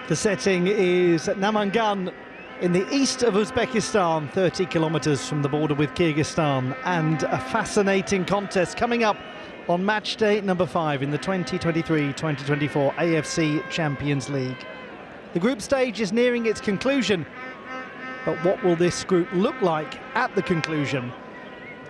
The setting is Namangan in the east of Uzbekistan, 30 kilometers from the border with Kyrgyzstan, and a fascinating contest coming up on match day number 5 in the 2023-2024 AFC Champions League. The group stage is nearing its conclusion, but what will this group look like at the conclusion?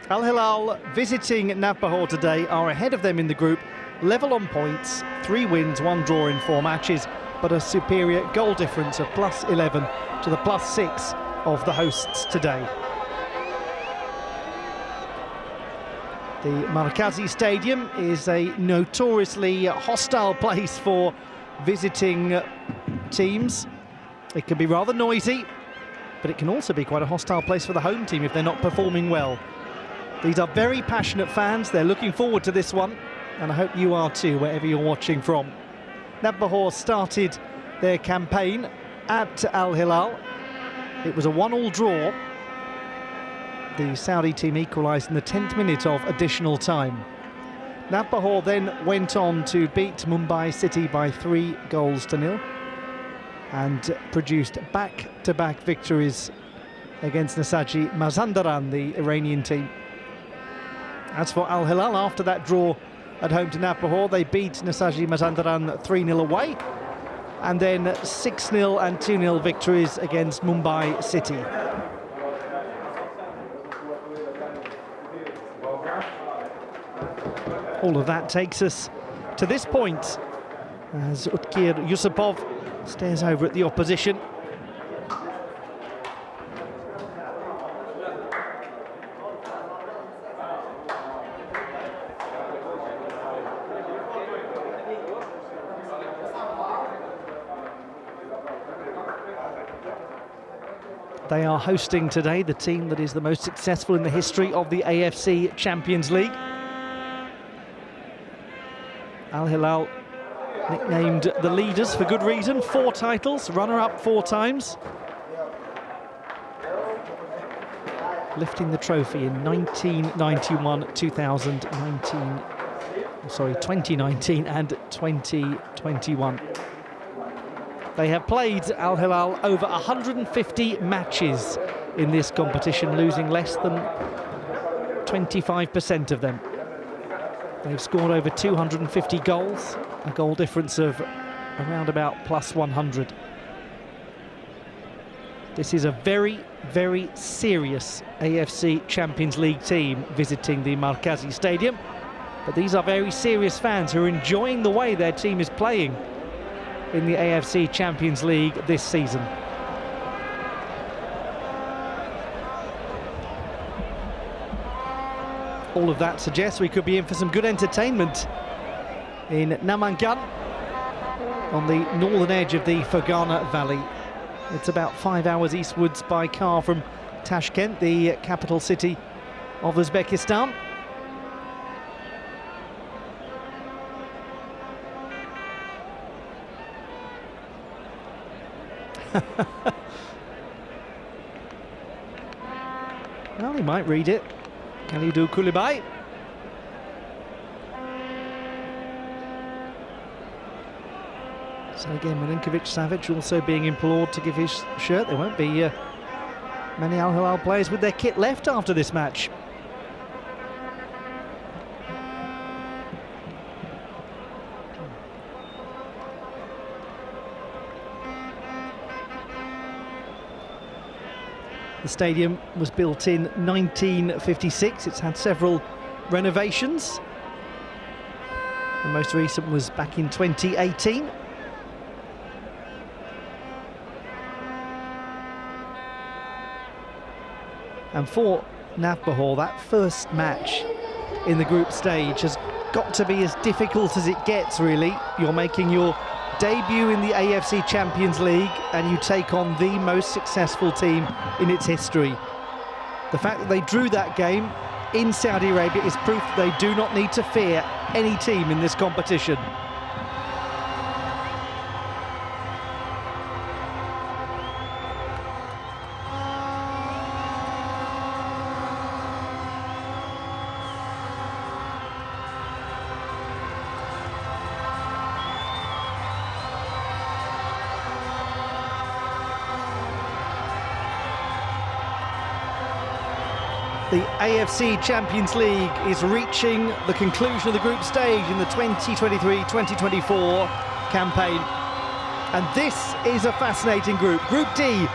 Al Hilal, visiting Navbahor today, are ahead of them in the group, level on points, 3 wins, 1 draw in 4 matches, but a superior goal difference of +11 to the +6 of the hosts today. The Markazi Stadium is a notoriously hostile place for visiting teams. It can be rather noisy, but it can also be quite a hostile place for the home team if they're not performing well. These are very passionate fans. They're looking forward to this one, and I hope you are too, wherever you're watching from. Navbahor started their campaign at Al Hilal. It was a 1-1 draw. The Saudi team equalised in the 10th minute of additional time. Navbahor then went on to beat Mumbai City by 3-0 and produced back-to-back victories against Nasaji Mazandaran, the Iranian team. As for Al Hilal, after that draw at home to Navbahor, they beat Nasaji Mazandaran 3-0 away, and then 6-0 and 2-0 victories against Mumbai City. All of that takes us to this point as Utkir Yusupov stares over at the opposition. They are hosting today the team that is the most successful in the history of the AFC Champions League. Al Hilal, nicknamed the leaders for good reason, 4 titles, runner-up 4 times. Lifting the trophy in 1991, 2019 and 2021. They have played Al Hilal over 150 matches in this competition, losing less than 25% of them. They've scored over 250 goals, a goal difference of around about +100. This is a very, very serious AFC Champions League team visiting the Markazi Stadium, but these are very serious fans who are enjoying the way their team is playing in the AFC Champions League this season. All of that suggests we could be in for some good entertainment in Namangan on the northern edge of the Fergana Valley. It's about 5 hours eastwards by car from Tashkent, the capital city of Uzbekistan. Well, he might read it. Kalidou Koulibaly. So again, Milinkovic-Savic also being implored to give his shirt. There won't be many Al Hilal players with their kit left after this match. The stadium was built in 1956. It's had several renovations. The most recent was back in 2018. And for Navbahor, that first match in the group stage has got to be as difficult as it gets, really. You're making your debut in the AFC Champions League and you take on the most successful team in its history. The fact that they drew that game in Saudi Arabia is proof that they do not need to fear any team in this competition. The AFC Champions League is reaching the conclusion of the group stage in the 2023-2024 campaign. And this is a fascinating group. Group D,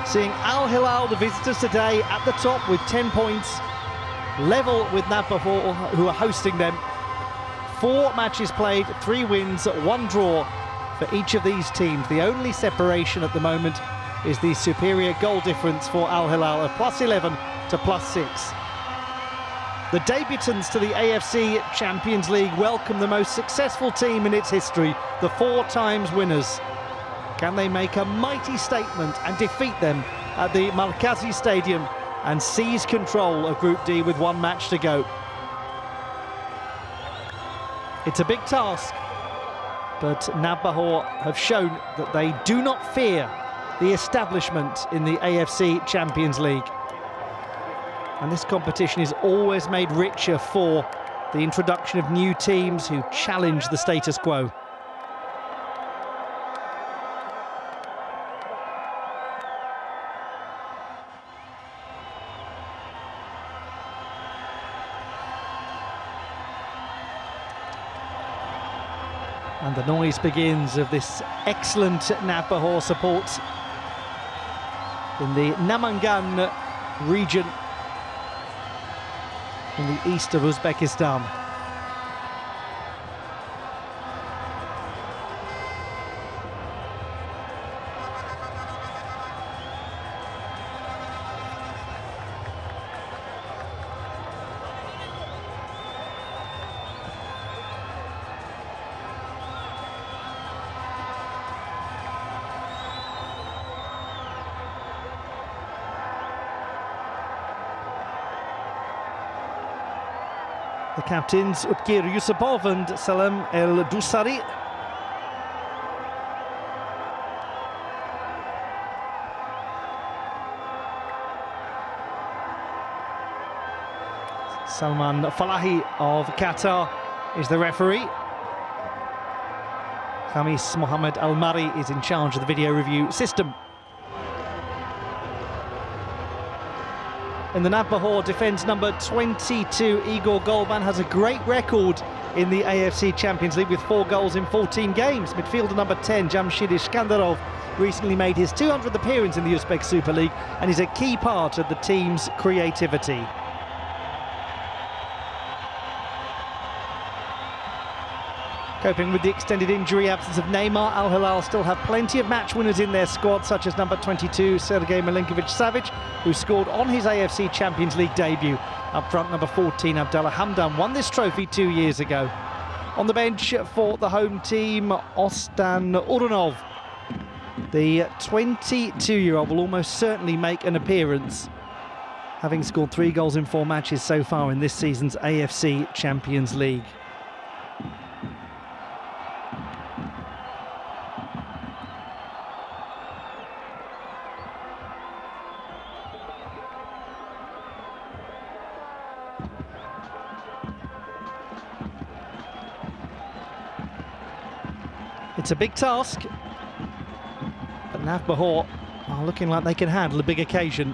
seeing Al Hilal, the visitors today, at the top with 10 points, level with Navbahor, who are hosting them. 4 matches played, 3 wins, 1 draw for each of these teams. The only separation at the moment is the superior goal difference for Al Hilal of +11 to +6. The debutants to the AFC Champions League welcome the most successful team in its history, the 4 times winners. Can they make a mighty statement and defeat them at the Markazi Stadium and seize control of Group D with 1 match to go? It's a big task, but Navbahor have shown that they do not fear the establishment in the AFC Champions League. And this competition is always made richer for the introduction of new teams who challenge the status quo. And the noise begins of this excellent Navbahor support in the Namangan region in the east of Uzbekistan. The captains Utkir Yusupov and Salem El Dusari. Salman Falahi of Qatar is the referee. Khamis Mohammed Al-Mari is in charge of the video review system. In the Navbahor defence, number 22, Igor Golban, has a great record in the AFC Champions League with 4 goals in 14 games. Midfielder number 10, Jamshid Iskandarov, recently made his 200th appearance in the Uzbek Super League and is a key part of the team's creativity. Coping with the extended injury absence of Neymar, Al Hilal still have plenty of match winners in their squad, such as number 22, Sergei Milinkovic-Savic, who scored on his AFC Champions League debut. Up front, number 14, Abdallah Hamdan, won this trophy 2 years ago. On the bench for the home team, Ostan Urunov. The 22-year-old will almost certainly make an appearance, having scored 3 goals in 4 matches so far in this season's AFC Champions League. It's a big task, but Navbahor are looking like they can handle a big occasion.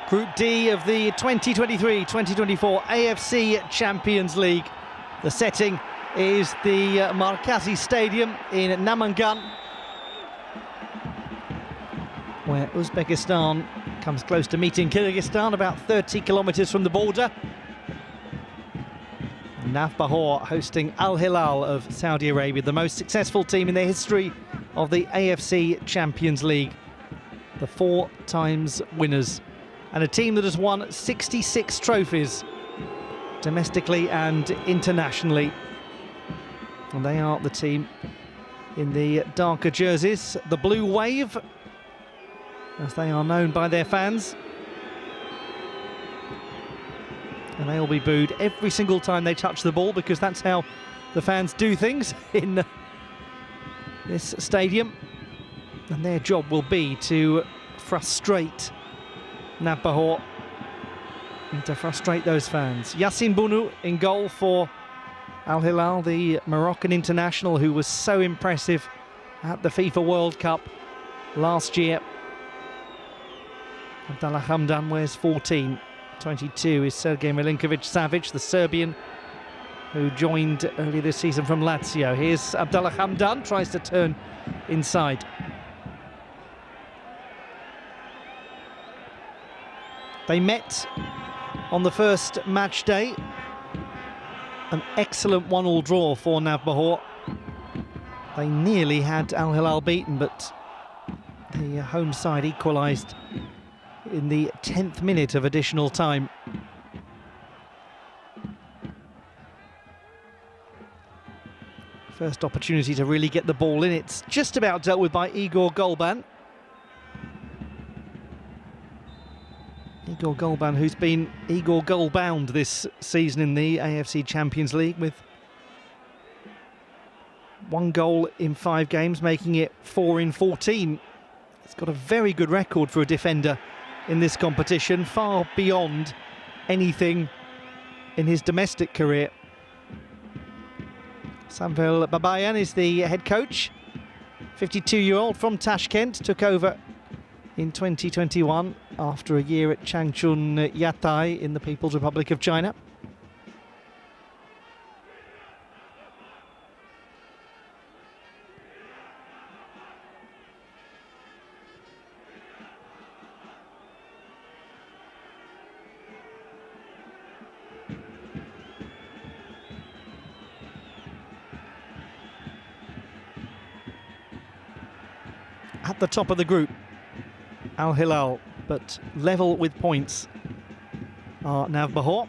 Group D of the 2023-2024 AFC Champions League. The setting is the Markazi Stadium in Namangan, where Uzbekistan comes close to meeting Kyrgyzstan, about 30 kilometres from the border. Navbahor hosting Al Hilal of Saudi Arabia, the most successful team in the history of the AFC Champions League. The 4 times winners, and a team that has won 66 trophies domestically and internationally. And they are the team in the darker jerseys, the Blue Wave, as they are known by their fans. And they'll be booed every single time they touch the ball, because that's how the fans do things in this stadium. And their job will be to frustrate Navbahor and to frustrate those fans. Yacine Bounou in goal for Al Hilal, the Moroccan international who was so impressive at the FIFA World Cup last year. Abdallah Hamdan wears 14. 22 is Sergej Milinkovic-Savic, the Serbian who joined earlier this season from Lazio. Here's Abdallah Hamdan, tries to turn inside. They met on the first match day. An excellent 1-1 draw for Navbahor. They nearly had Al Hilal beaten, but the home side equalised in the 10th minute of additional time. First opportunity to really get the ball in. It's just about dealt with by Igor Golban. Igor Golban, who's been Igor goal-bound this season in the AFC Champions League, with 1 goal in 5 games, making it 4 in 14. He's got a very good record for a defender in this competition, far beyond anything in his domestic career. Samvel Babayan is the head coach. 52-year-old from Tashkent, took over in 2021 after a year at Changchun Yatai in the People's Republic of China. At the top of the group, Al Hilal, but level with points are Navbahor.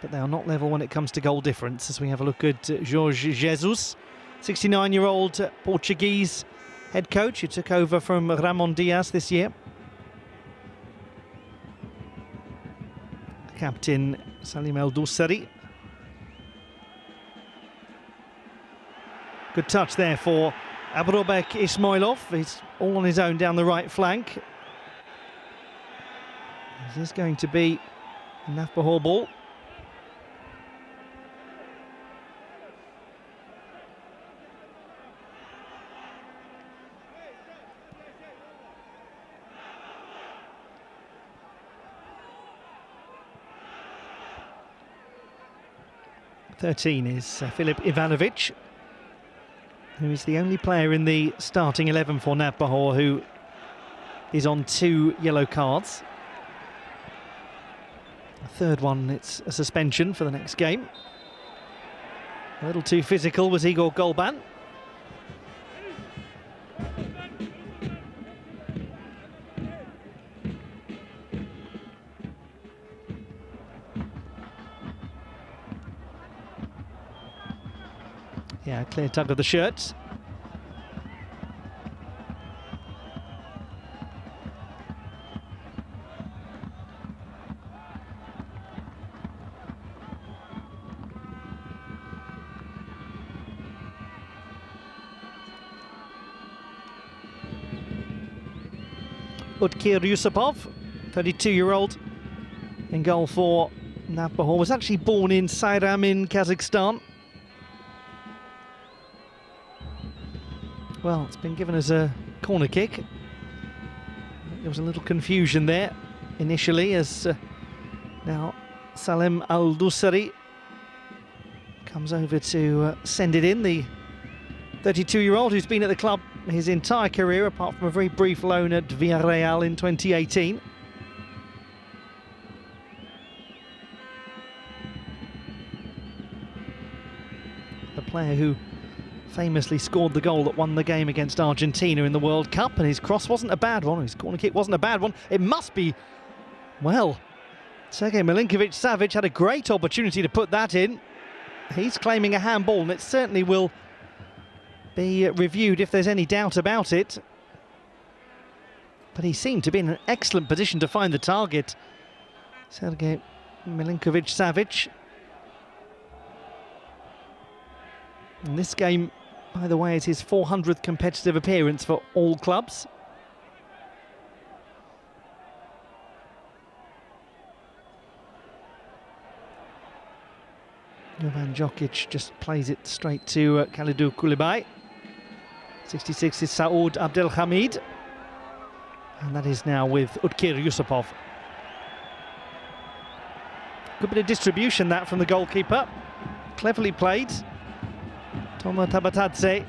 But they are not level when it comes to goal difference, as we have a look at Jorge Jesus, 69-year-old Portuguese head coach who took over from Ramon Diaz this year. Captain Salim El Doussari. Good touch there for Abrobek Ismailov. He's all on his own down the right flank. Is this going to be a Navbahor ball? (13) is Filip Ivanovic, who is the only player in the starting 11 for Navbahor who is on 2 yellow cards. The third one, it's a suspension for the next game. A little too physical was Igor Golban. Yeah, clear tug of the shirt. Utkir Yusupov, 32-year-old, in goal for Navbahor, was actually born in Sayram in Kazakhstan. Well, it's been given as a corner kick. There was a little confusion there initially, as now Salem Al Doussari comes over to send it in. The 32-year-old who's been at the club his entire career, apart from a very brief loan at Villarreal in 2018. The player who famously scored the goal that won the game against Argentina in the World Cup, and his cross wasn't a bad one, his corner kick wasn't a bad one. It must be, well, Sergej Milinkovic-Savic had a great opportunity to put that in. He's claiming a handball, and it certainly will be reviewed if there's any doubt about it. But he seemed to be in an excellent position to find the target. Sergej Milinkovic-Savic. And this game, by the way, is his 400th competitive appearance for all clubs. Jovan Djokic just plays it straight to Kalidou Koulibaly. 66 is Saoud Abdelhamid. And that is now with Utkir Yusupov. Good bit of distribution that from the goalkeeper. Cleverly played. Toma Tabatadze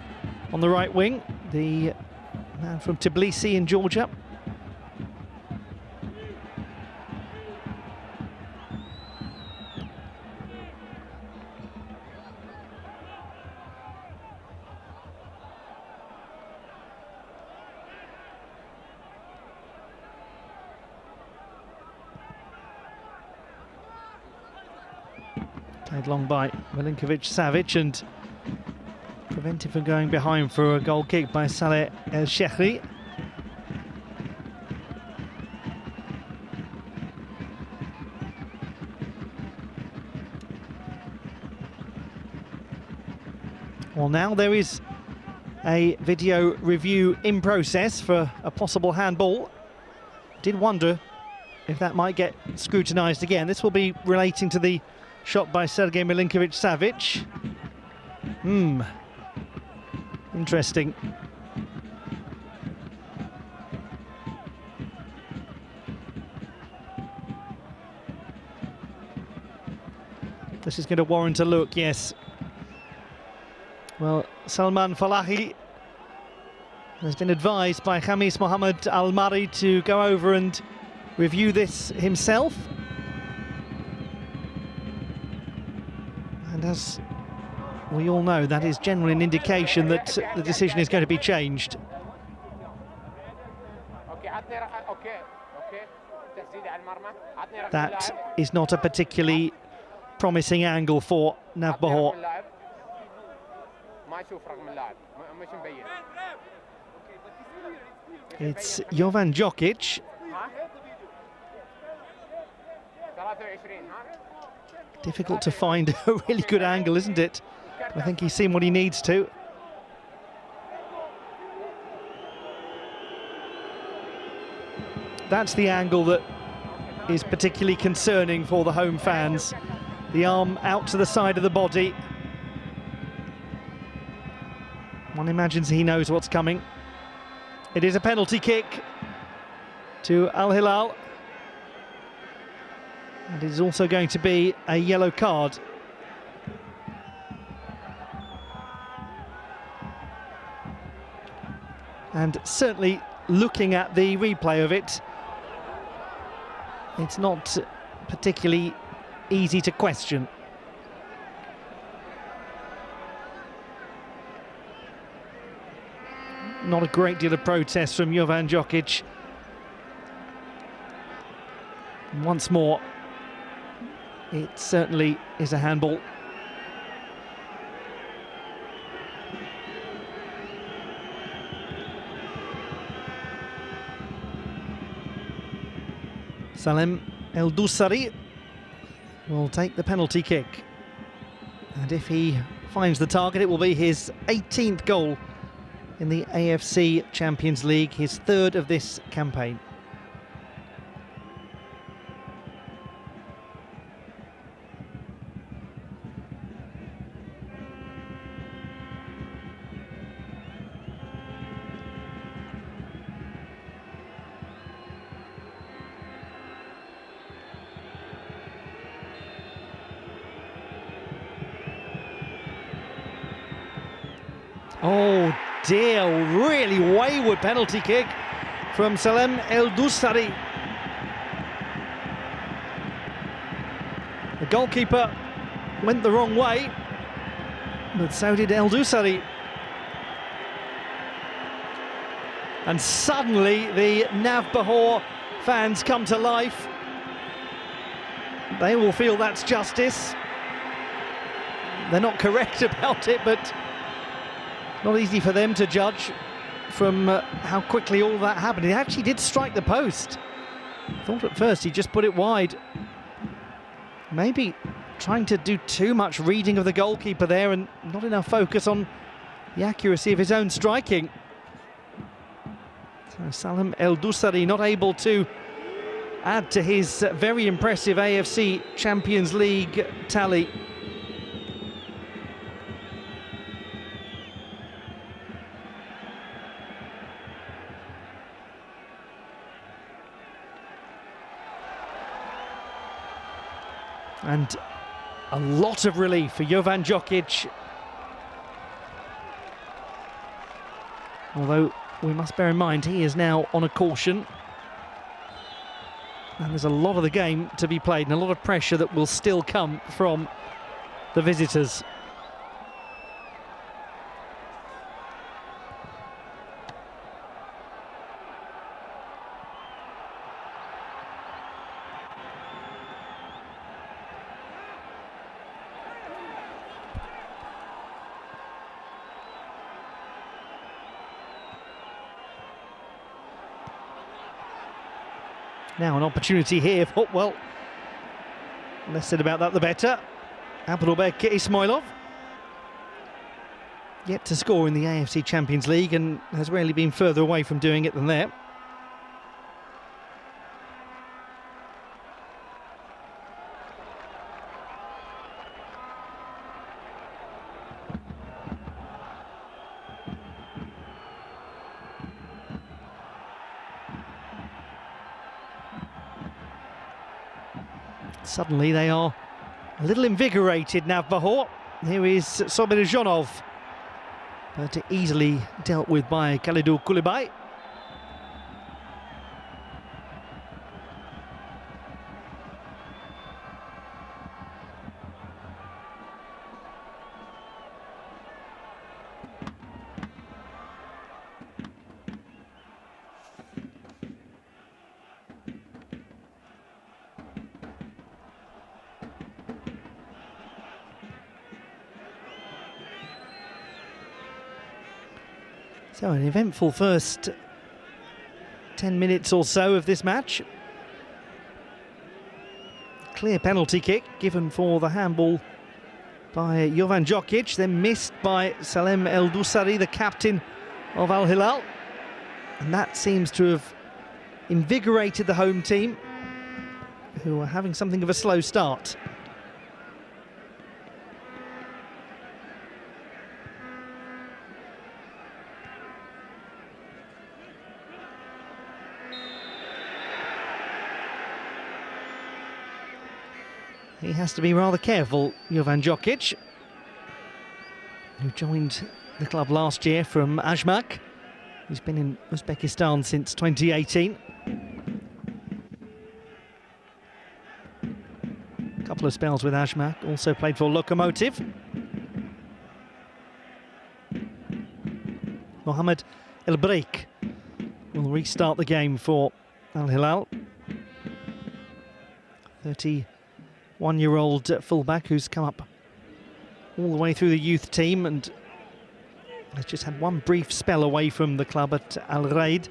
on the right wing. The man from Tbilisi in Georgia. Played long by Milinkovic-Savic and prevented from going behind for a goal kick by Saleh El Shehri. Well, now there is a video review in process for a possible handball. Did wonder if that might get scrutinised again. This will be relating to the shot by Sergej Milinkovic-Savic. Interesting. This is going to warrant a look, yes. Well, Salman Falahi has been advised by Khamis Mohammed Al-Mari to go over and review this himself. And as we all know, that is generally an indication that the decision is going to be changed. That is not a particularly promising angle for Navbahor. It's Jovan Djokic. Difficult to find a really good angle, isn't it? I think he's seen what he needs to. That's the angle that is particularly concerning for the home fans. The arm out to the side of the body. One imagines he knows what's coming. It is a penalty kick to Al Hilal. And it is also going to be a yellow card. And certainly looking at the replay of it, it's not particularly easy to question. Not a great deal of protest from Jovan Djokic. Once more, it certainly is a handball. Salem El Dusari will take the penalty kick. And if he finds the target, it will be his 18th goal in the AFC Champions League, his third of this campaign. Oh dear, really wayward penalty kick from Salem El Dusari. The goalkeeper went the wrong way, but so did El Dusari. And suddenly the Navbahor fans come to life. They will feel that's justice. They're not correct about it, but not easy for them to judge from how quickly all that happened. He actually did strike the post. Thought at first he just put it wide. Maybe trying to do too much reading of the goalkeeper there and not enough focus on the accuracy of his own striking. So Salem El Dousari not able to add to his very impressive AFC Champions League tally. And a lot of relief for Jovan Djokic. Although we must bear in mind he is now on a caution. And there's a lot of the game to be played and a lot of pressure that will still come from the visitors. Now an opportunity here for, well, less said about that the better. Abdulbek Ismailov, yet to score in the AFC Champions League and has rarely been further away from doing it than there. Suddenly they are a little invigorated, Navbahor. Here is Sobirjanov, but easily dealt with by Kalidou Koulibaly. So an eventful first 10 minutes or so of this match. Clear penalty kick given for the handball by Jovan Djokic, then missed by Salem El Dousari, the captain of Al Hilal. And that seems to have invigorated the home team, who are having something of a slow start. He has to be rather careful, Jovan Djokic, who joined the club last year from Ajmak. He's been in Uzbekistan since 2018. A couple of spells with Ajmak, also played for Lokomotiv. Mohamed El Breik will restart the game for Al Hilal. 31-year-old fullback who's come up all the way through the youth team and has just had one brief spell away from the club at Al Raid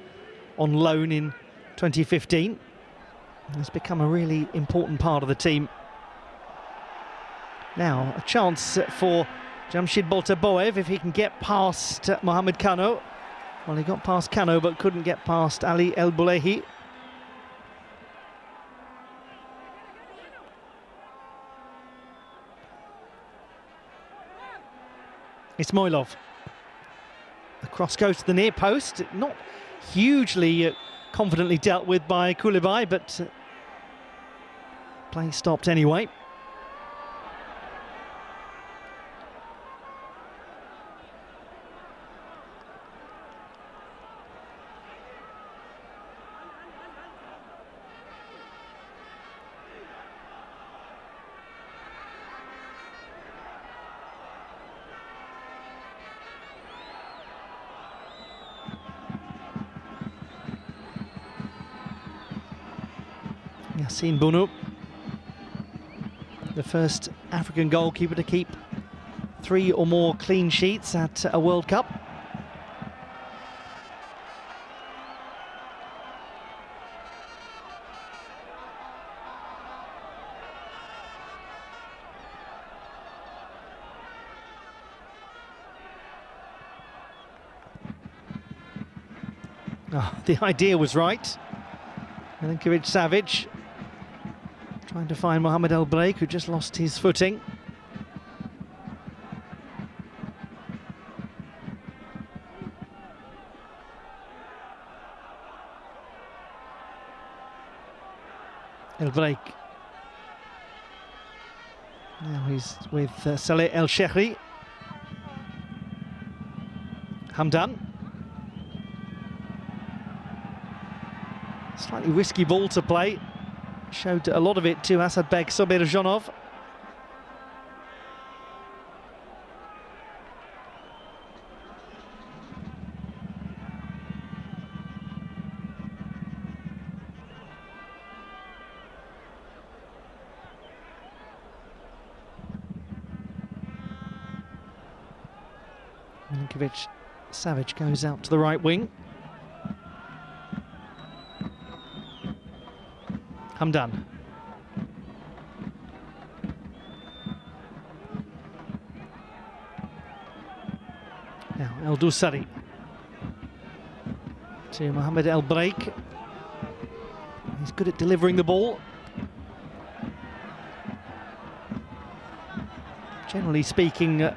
on loan in 2015. Has become a really important part of the team. Now, a chance for Jamshid Boltaboev if he can get past Mohamed Kano. Well, he got past Kano but couldn't get past Ali El Boulehi. Ismailov. The cross goes to the near post. Not hugely confidently dealt with by Koulibaly, but play stopped anyway. Yassine Bounou. the first African goalkeeper to keep 3 or more clean sheets at a World Cup. Oh, the idea was right. Milinkovic-Savic trying to find Mohamed El Breik, who just lost his footing. El Breik. Now he's with Saleh El Shehri. Hamdan. Slightly risky ball to play. Showed a lot of it to Asadbek Sobirjanov. Milinkovic-Savic goes out to the right wing. Hamdan. Now El Dusari to Mohamed El Breik. He's good at delivering the ball. Generally speaking,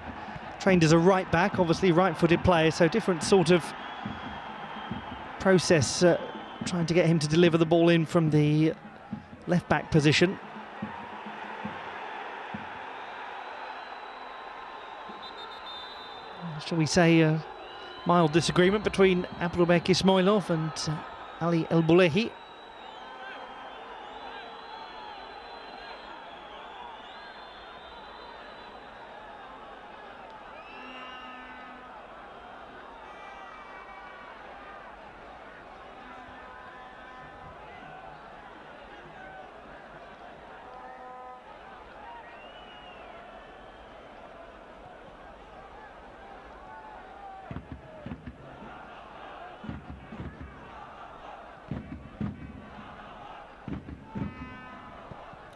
trained as a right back, obviously right-footed player, so different sort of process trying to get him to deliver the ball in from the left-back position. Shall we say a mild disagreement between Abdulbek Ismailov and Ali El Boulehi.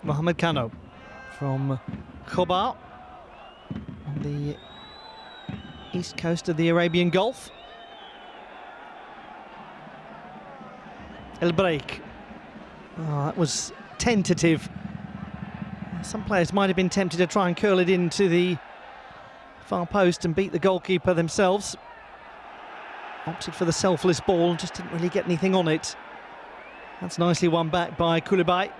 Mohamed Kano from Khobar on the east coast of the Arabian Gulf. El Breik. Oh, that was tentative. Some players might have been tempted to try and curl it into the far post and beat the goalkeeper themselves. Opted for the selfless ball, just didn't really get anything on it. That's nicely won back by Koulibaly.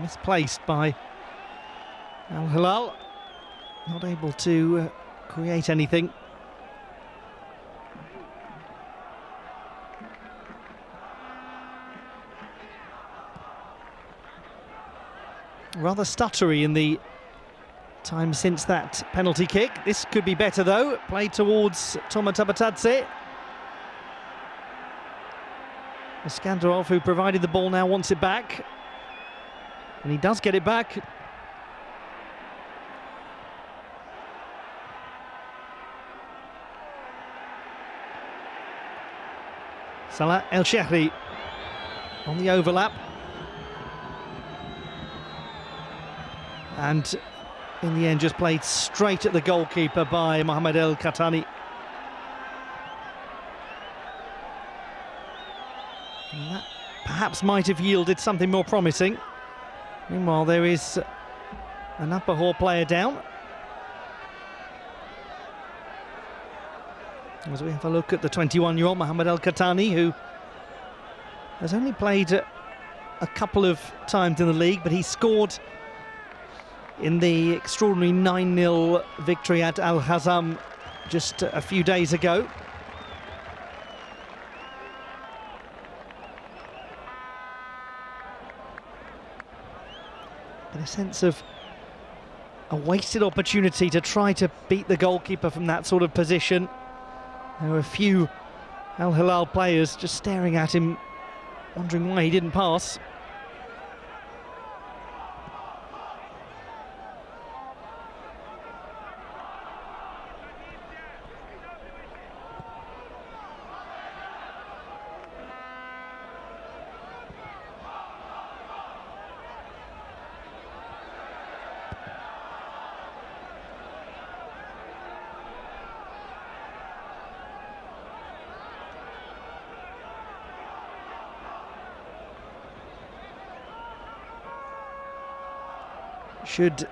Misplaced by Al Hilal, not able to create anything. Rather stuttery in the time since that penalty kick. This could be better though. Played towards Toma Tabatadze. Iskandarov, who provided the ball, now wants it back. And he does get it back. Salah El Shehri on the overlap. And in the end just played straight at the goalkeeper by Mohamed El Khatani. And that perhaps might have yielded something more promising. Meanwhile, there is a Navbahor player down. As we have a look at the 21-year-old Mohamed El Khatani, who has only played a couple of times in the league, but he scored in the extraordinary 9-0 victory at Al Hazam just a few days ago. But a sense of a wasted opportunity to try to beat the goalkeeper from that sort of position. There were a few Al Hilal players just staring at him, wondering why he didn't pass. Should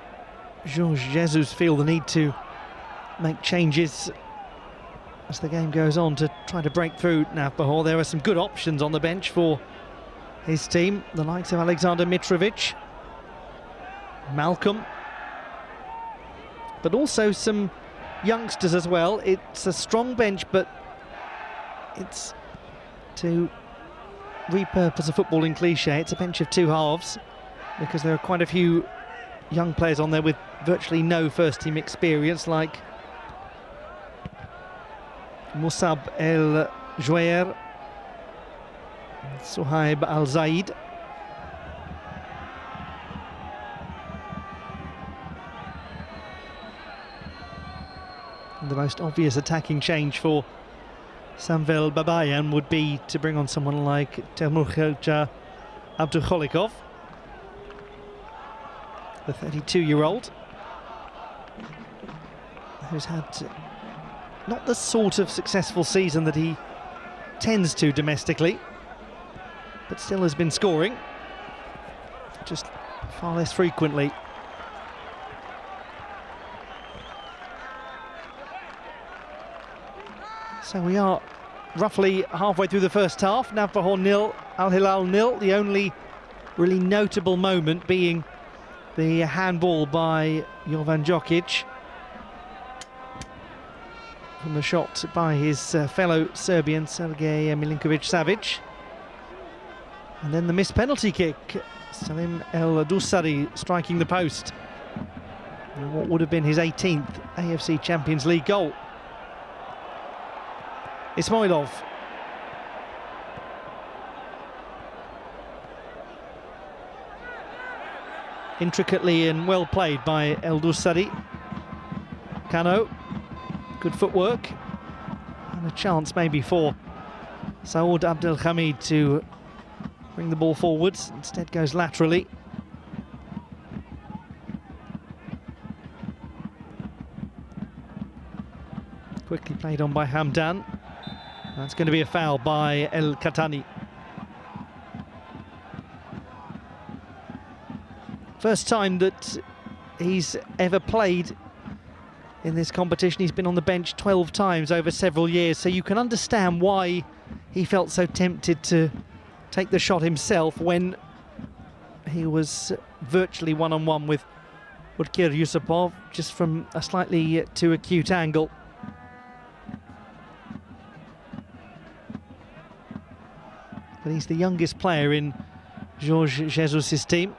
Jorge Jesus feel the need to make changes as the game goes on to try to break through Navbahor, there are some good options on the bench for his team, the likes of Alexander Mitrovic, Malcolm, but also some youngsters as well. It's a strong bench, but it's, to repurpose a footballing cliche, it's a bench of two halves, because there are quite a few young players on there with virtually no first-team experience, like Musab El Jouer, Suhaib Al Zaid. The most obvious attacking change for Samvel Babayan would be to bring on someone like Temurkhelja Abdulkholikov, the 32-year-old, who's had not the sort of successful season that he tends to domestically, but still has been scoring, just far less frequently. So we are roughly halfway through the first half. Navbahor 0, Al Hilal 0. The only really notable moment being the handball by Jovan Djokic from the shot by his fellow Serbian Sergej Milinkovic-Savic. And then the missed penalty kick, Salim El Dusari striking the post. And what would have been his 18th AFC Champions League goal. Ismailov. Intricately and well played by El Dusari. Kano, good footwork, and a chance maybe for Saoud Abdelhamid to bring the ball forwards. Instead goes laterally. Quickly played on by Hamdan. That's going to be a foul by El Khatani. First time that he's ever played in this competition. He's been on the bench 12 times over several years, so you can understand why he felt so tempted to take the shot himself when he was virtually one-on-one with Udkir Yusupov, just from a slightly too acute angle. But he's the youngest player in Jorge Jesus' team.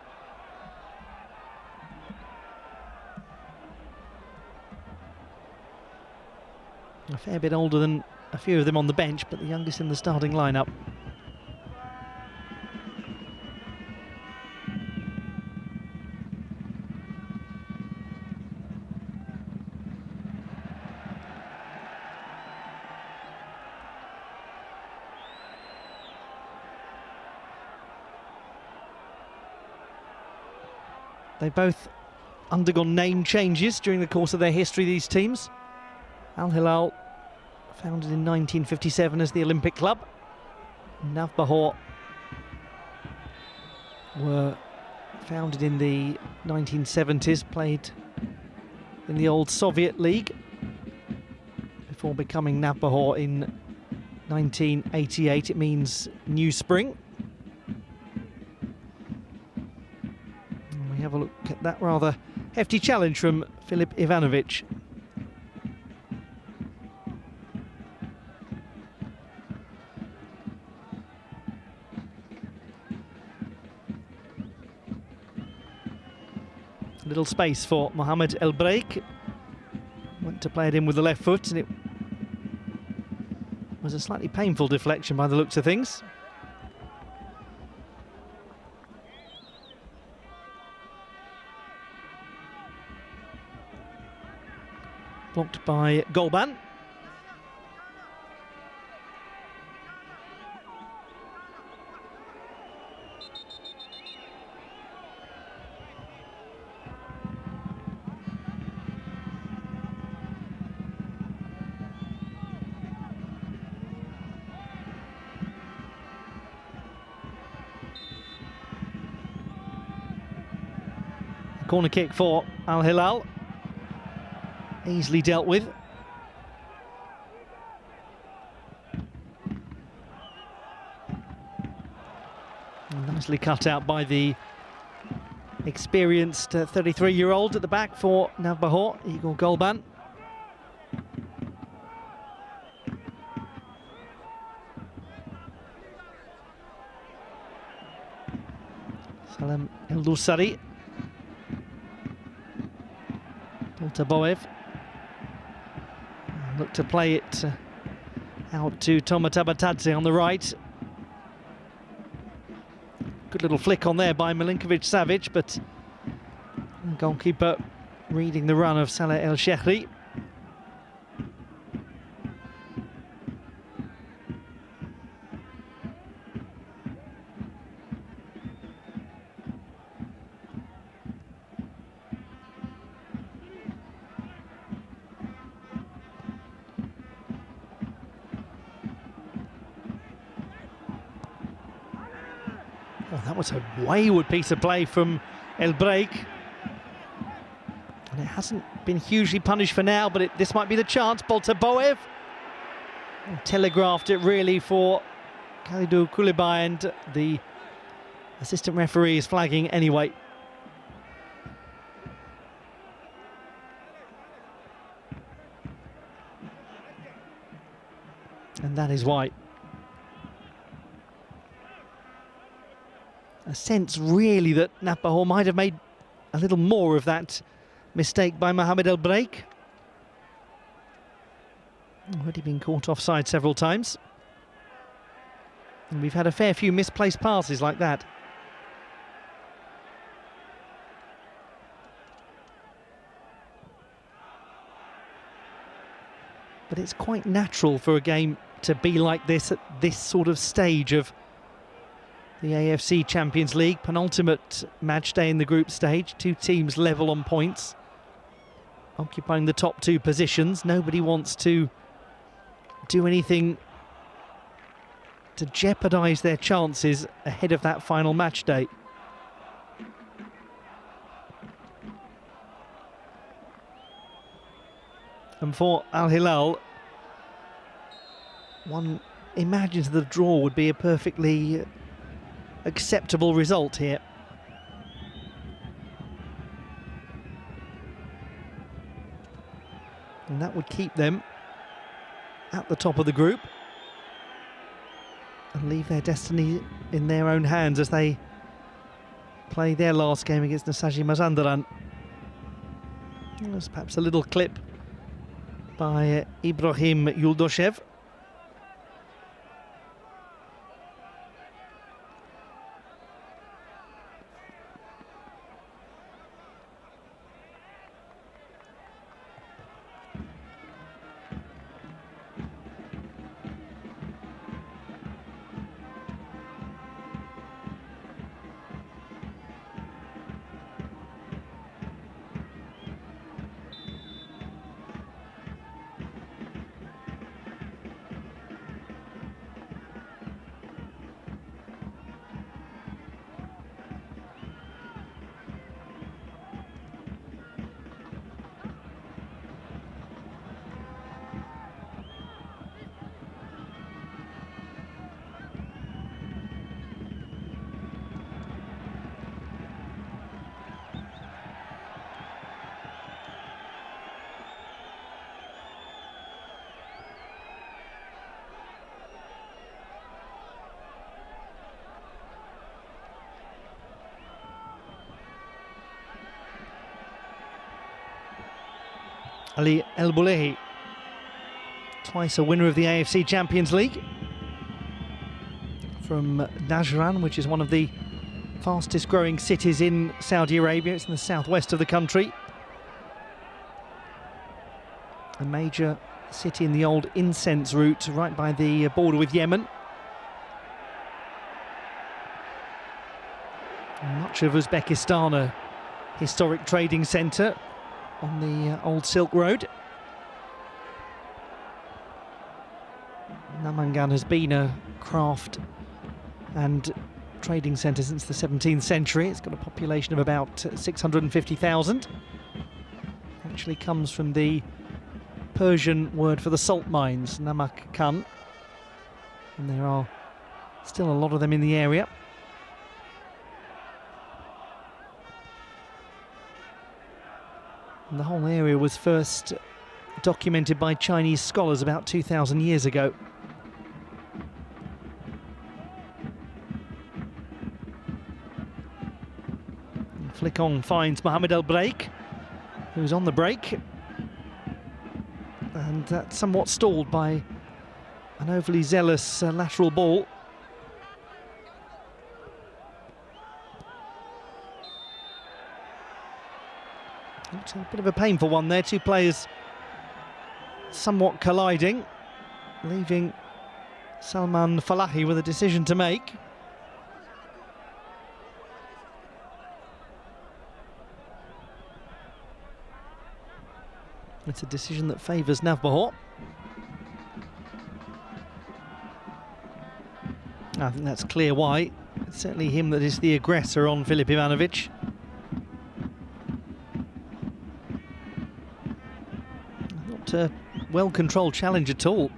A fair bit older than a few of them on the bench, but the youngest in the starting lineup. They've both undergone name changes during the course of their history, these teams. Al Hilal, founded in 1957 as the Olympic Club. Navbahor were founded in the 1970s, played in the old Soviet League before becoming Navbahor in 1988. It means new spring. And we have a look at that rather hefty challenge from Filip Ivanovic. Little space for Mohamed El Breik. Went to play it in with the left foot, and it was a slightly painful deflection by the looks of things. Blocked by Golban. Corner kick for Al Hilal. Easily dealt with. Nicely cut out by the experienced 33-year-old at the back for Navbahor, Igor Golban. Salem El-Dusari. Boev look to play it out to Toma Tabatadze on the right. Good little flick on there by Milinkovic-Savic, but the goalkeeper reading the run of Saleh El Shehri. Oh, that was a wayward piece of play from El Break. And it hasn't been hugely punished for now, but this might be the chance. Boev telegraphed it really for Khalidou Koulibaly, and the assistant referee is flagging anyway. And that is why. A sense really that Navbahor might have made a little more of that mistake by Mohamed El Break. Already been caught offside several times. And we've had a fair few misplaced passes like that. But it's quite natural for a game to be like this at this sort of stage of the AFC Champions League, penultimate match day in the group stage. Two teams level on points, occupying the top two positions. Nobody wants to do anything to jeopardise their chances ahead of that final match day. And for Al Hilal, one imagines the draw would be a perfectly acceptable result here. And that would keep them at the top of the group and leave their destiny in their own hands as they play their last game against Nasaji Mazandaran. There's perhaps a little clip by Ibrahim Yuldoshev. Ali El Boulehi twice a winner of the AFC Champions League, from Najran, which is one of the fastest growing cities in Saudi Arabia. It's in the southwest of the country. A major city in the old incense route, right by the border with Yemen. Much of Uzbekistan, a historic trading centre on the old Silk Road. Namangan has been a craft and trading centre since the 17th century. It's got a population of about 650,000. Actually comes from the Persian word for the salt mines, Namakkan. And there are still a lot of them in the area. And the whole area was first documented by Chinese scholars about 2,000 years ago. Flick on finds Mohamed El Break, who's on the break. And that's somewhat stalled by an overly zealous lateral ball. It's a bit of a painful one there. Two players somewhat colliding, leaving Salman Falahi with a decision to make. It's a decision that favours Navbahor. I think that's clear why. It's certainly him that is the aggressor on Filip Ivanovic. Not a well-controlled challenge at all.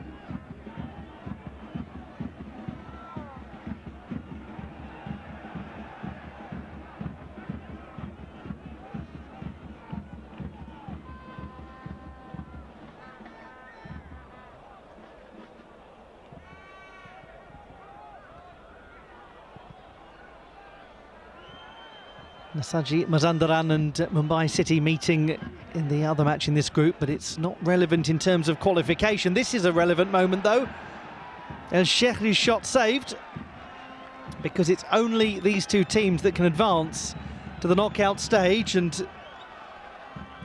Nasaji Mazandaran and Mumbai City meeting in the other match in this group, but it's not relevant in terms of qualification. This is a relevant moment though. El Shehri's shot saved, because it's only these two teams that can advance to the knockout stage, and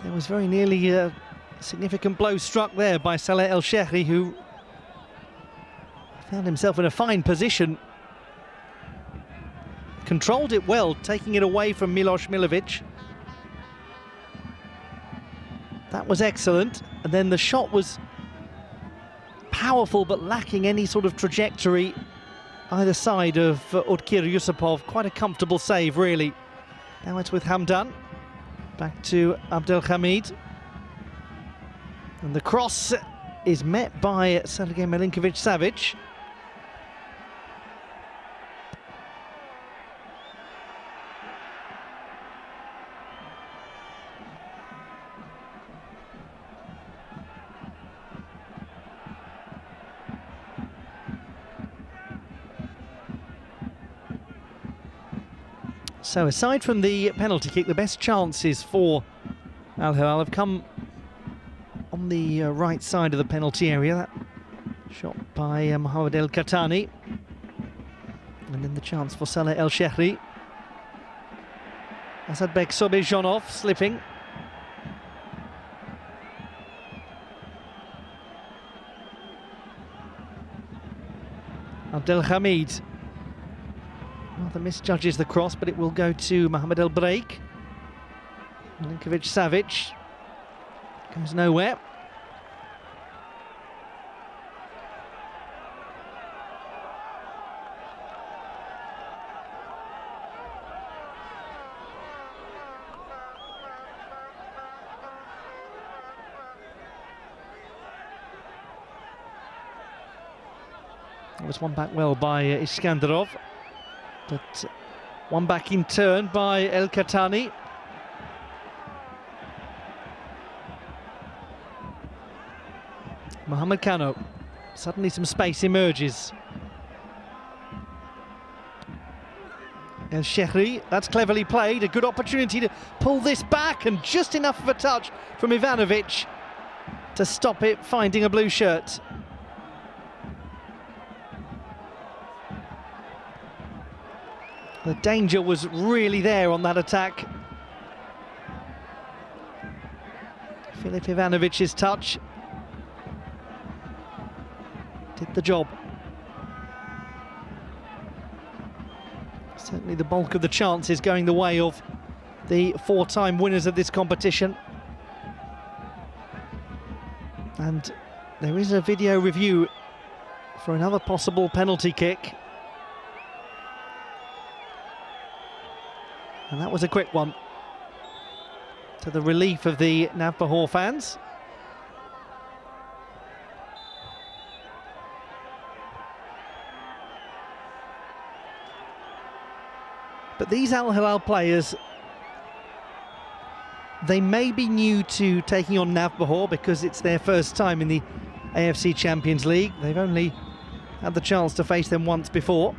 there was very nearly a significant blow struck there by Saleh El Shehri, who found himself in a fine position. Controlled it well, taking it away from Milos Milovic. That was excellent. And then the shot was powerful but lacking any sort of trajectory either side of Udkir Yusupov. Quite a comfortable save, really. Now it's with Hamdan. Back to Abdelhamid. And the cross is met by Sergei Milinkovic-Savic. So aside from the penalty kick, the best chances for Al Hilal have come on the right side of the penalty area. That shot by Mohamed El Khatani. And then the chance for Saleh El Shehri. Asadbek Sobejanov slipping. Abdelhamid rather misjudges the cross, but it will go to Mohamed El Break. Milinkovic-Savic goes nowhere. That was one back well by Iskandarov. But one back in turn by El Khatani. Mohamed Kano. Suddenly some space emerges. El Shehri, that's cleverly played. A good opportunity to pull this back, and just enough of a touch from Ivanovic to stop it finding a blue shirt. The danger was really there on that attack. Filip Ivanovic's touch did the job. Certainly the bulk of the chances going the way of the four-time winners of this competition. And there is a video review for another possible penalty kick. And that was a quick one, to the relief of the Navbahor fans. But these Al Hilal players, they may be new to taking on Navbahor because it's their first time in the AFC Champions League. They've only had the chance to face them once before.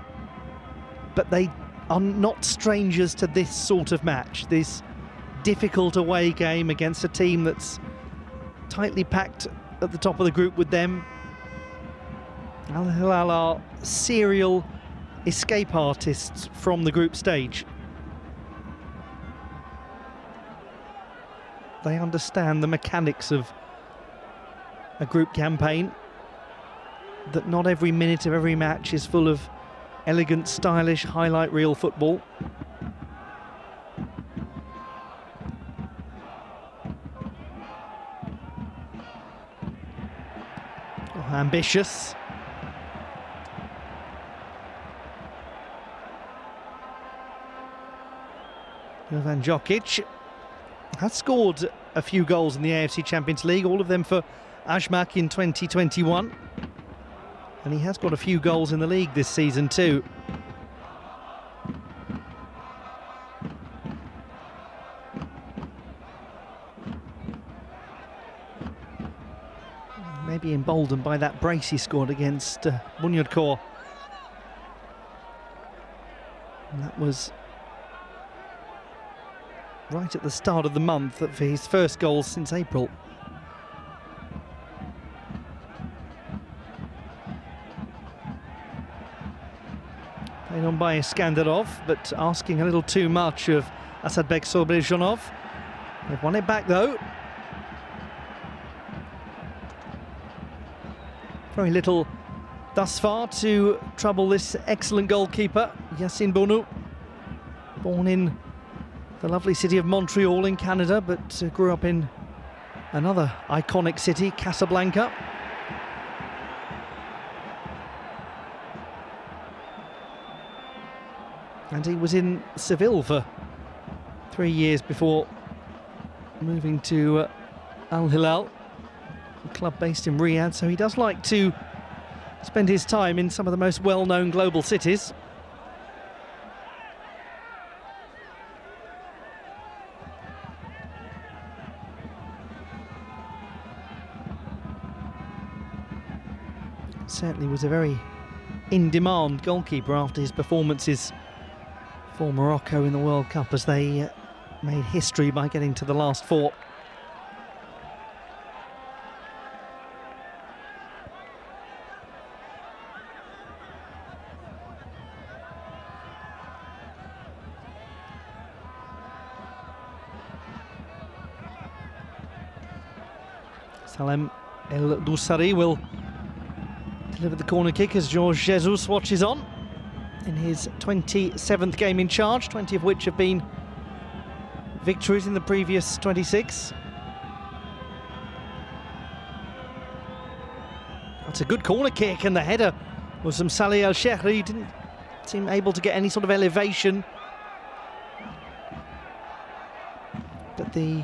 But they are not strangers to this sort of match, this difficult away game against a team that's tightly packed at the top of the group with them. Al Hilal are serial escape artists from the group stage. They understand the mechanics of a group campaign, that not every minute of every match is full of elegant, stylish, highlight reel football. Oh, ambitious. Jovan Jokic has scored a few goals in the AFC Champions League, all of them for Ajmak in 2021. And he has got a few goals in the league this season too. Maybe emboldened by that brace he scored against Bunyodkor. And that was right at the start of the month for his first goal since April. Played on by Skandarov, but asking a little too much of Asadbek Sobrejonov. They've won it back though. Very little thus far to trouble this excellent goalkeeper, Yassine Bounou. Born in the lovely city of Montreal in Canada, but grew up in another iconic city, Casablanca. And he was in Seville for 3 years before moving to Al Hilal, a club based in Riyadh, so he does like to spend his time in some of the most well-known global cities. Certainly was a very in-demand goalkeeper after his performances for Morocco in the World Cup, as they made history by getting to the last four. Salem El Doussari will deliver the corner kick as Jorge Jesus watches on in his 27th game in charge, 20 of which have been victories in the previous 26. That's a good corner kick, and the header was from Salih El Shehri. Didn't seem able to get any sort of elevation, but the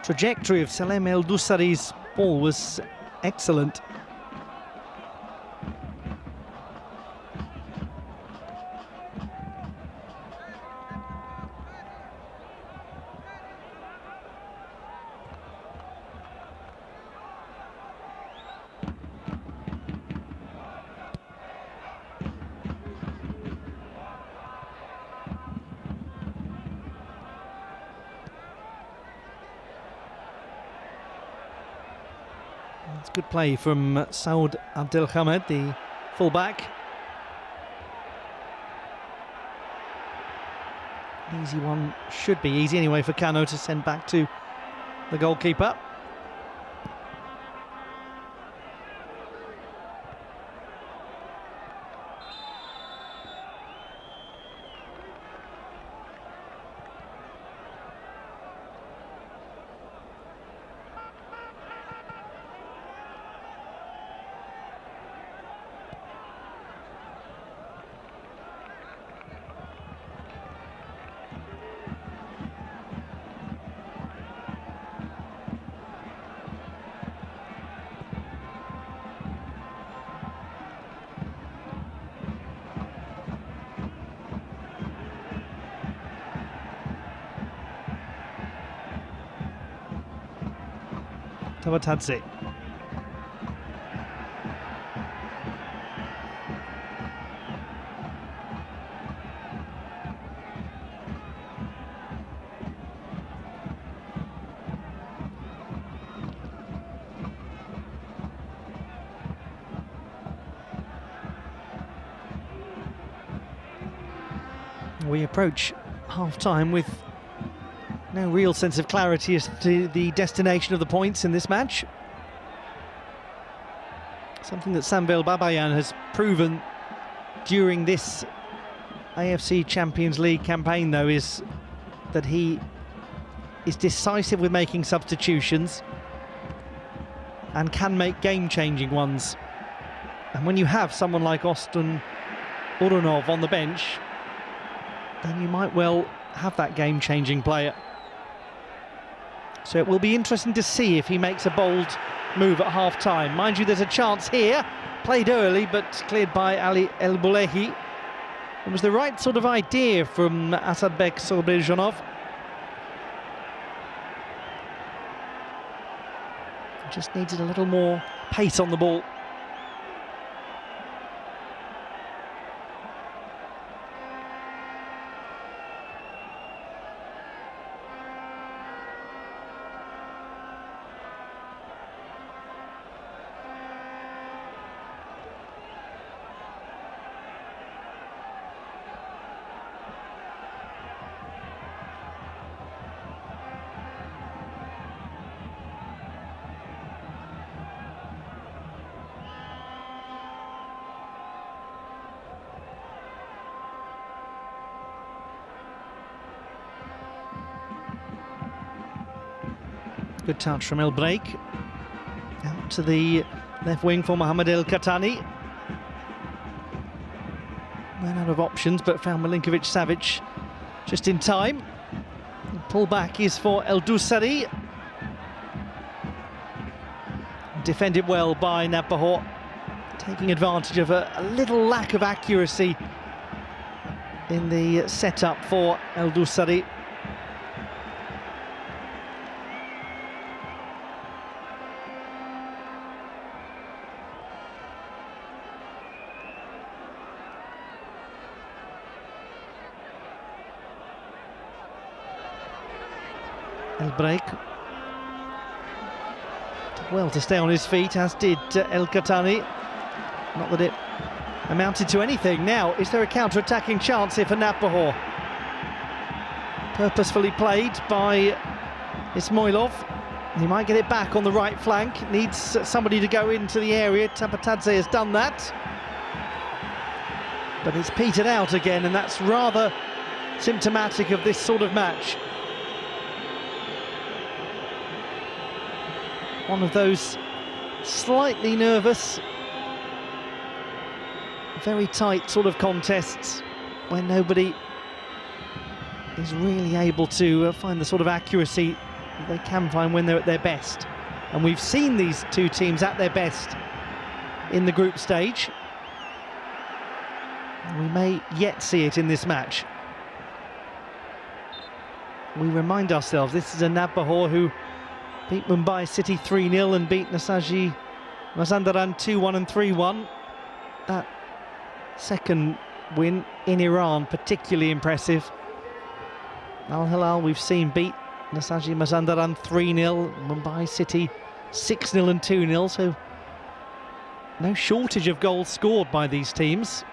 trajectory of Salem El Doussari's ball was excellent. It's good play from Saud Abdelhamed, the fullback. Easy one, should be easy anyway for Kano to send back to the goalkeeper. Tabatadze. We approach half-time with no real sense of clarity as to the destination of the points in this match. Something that Samvel Babayan has proven during this AFC Champions League campaign, though, is that he is decisive with making substitutions and can make game-changing ones. And when you have someone like Oston Urunov on the bench, then you might well have that game-changing player. So it will be interesting to see if he makes a bold move at half-time. Mind you, there's a chance here, played early but cleared by Ali El Boulehi. It was the right sort of idea from Asadbek Sobirjanov. Just needed a little more pace on the ball. Good touch from El Break. Out to the left wing for Mohamed El Khatani. Ran out of options, but found Milinkovic-Savic just in time. The pull back is for El Dusari. Defended well by Navbahor, taking advantage of a little lack of accuracy in the setup for El Dusari. El Break did well to stay on his feet, as did El Khatani. Not that it amounted to anything. Now, is there a counter-attacking chance here for Navbahor? Purposefully played by Ismailov. He might get it back on the right flank. Needs somebody to go into the area. Tabatadze has done that. But it's petered out again, and that's rather symptomatic of this sort of match. One of those slightly nervous, very tight sort of contests when nobody is really able to find the sort of accuracy that they can find when they're at their best. And we've seen these two teams at their best in the group stage. We may yet see it in this match. We remind ourselves, this is a Navbahor who beat Mumbai City 3-0 and beat Nasaji Mazandaran 2-1 and 3-1. That second win in Iran, particularly impressive. Al Hilal, we've seen beat Nasaji Mazandaran 3-0. Mumbai City 6-0 and 2-0, so no shortage of goals scored by these teams.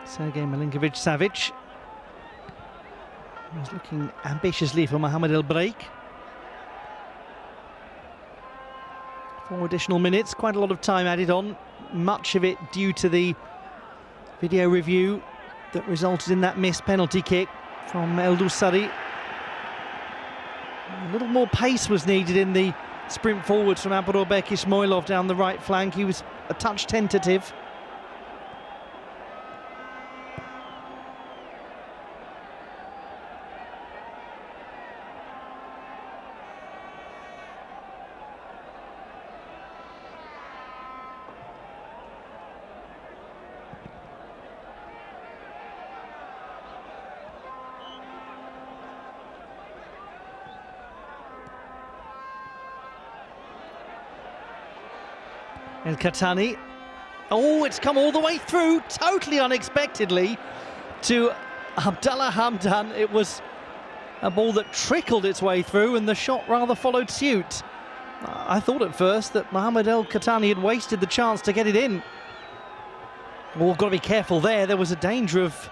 Sergei Milinkovic-Savic was looking ambitiously for Mohamed El Breik. 4 additional minutes, quite a lot of time added on, much of it due to the video review that resulted in that missed penalty kick from El Doussari. A little more pace was needed in the sprint forwards from Abubakar Ismailov down the right flank. He was a touch tentative. El Khatani. Oh, it's come all the way through, totally unexpectedly, to Abdallah Hamdan. It was a ball that trickled its way through, and the shot rather followed suit. I thought at first that Mohamed El Khatani had wasted the chance to get it in. Oh, we've got to be careful there. There was a danger of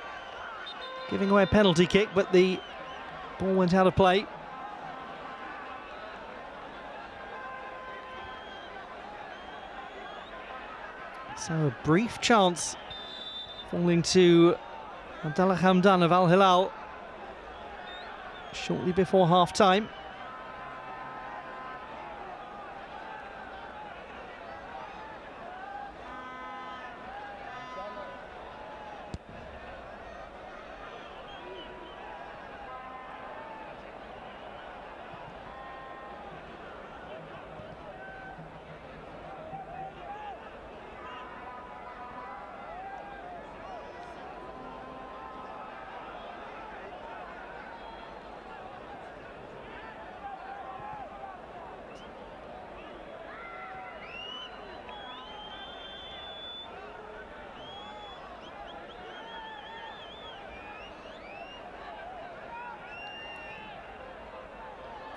giving away a penalty kick, but the ball went out of play. So a brief chance falling to Abdallah Hamdan of Al Hilal shortly before half-time.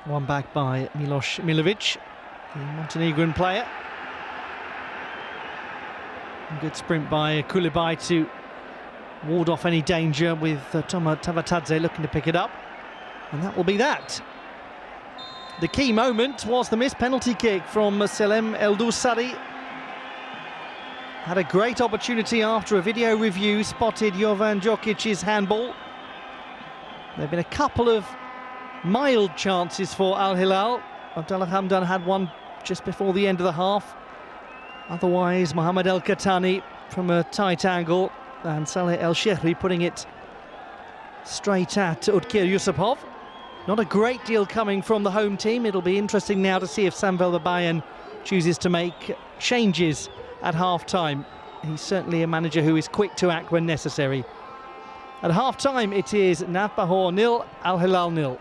One back by Milos Milovic, the Montenegrin player. A good sprint by Koulibaly to ward off any danger, with Toma Tavatadze looking to pick it up. And that will be that. The key moment was the missed penalty kick from Selem El Doussari. Had a great opportunity after a video review, spotted Jovan Djokic's handball. There have been a couple of mild chances for Al Hilal. Abdallah Hamdan had one just before the end of the half. Otherwise, Mohamed El Khatani from a tight angle, and Saleh El Shehri putting it straight at Udkir Yusupov. Not a great deal coming from the home team. It'll be interesting now to see if Samvel Babayan chooses to make changes at half-time. He's certainly a manager who is quick to act when necessary. At half-time, it is Navbahor 0, Al Hilal 0.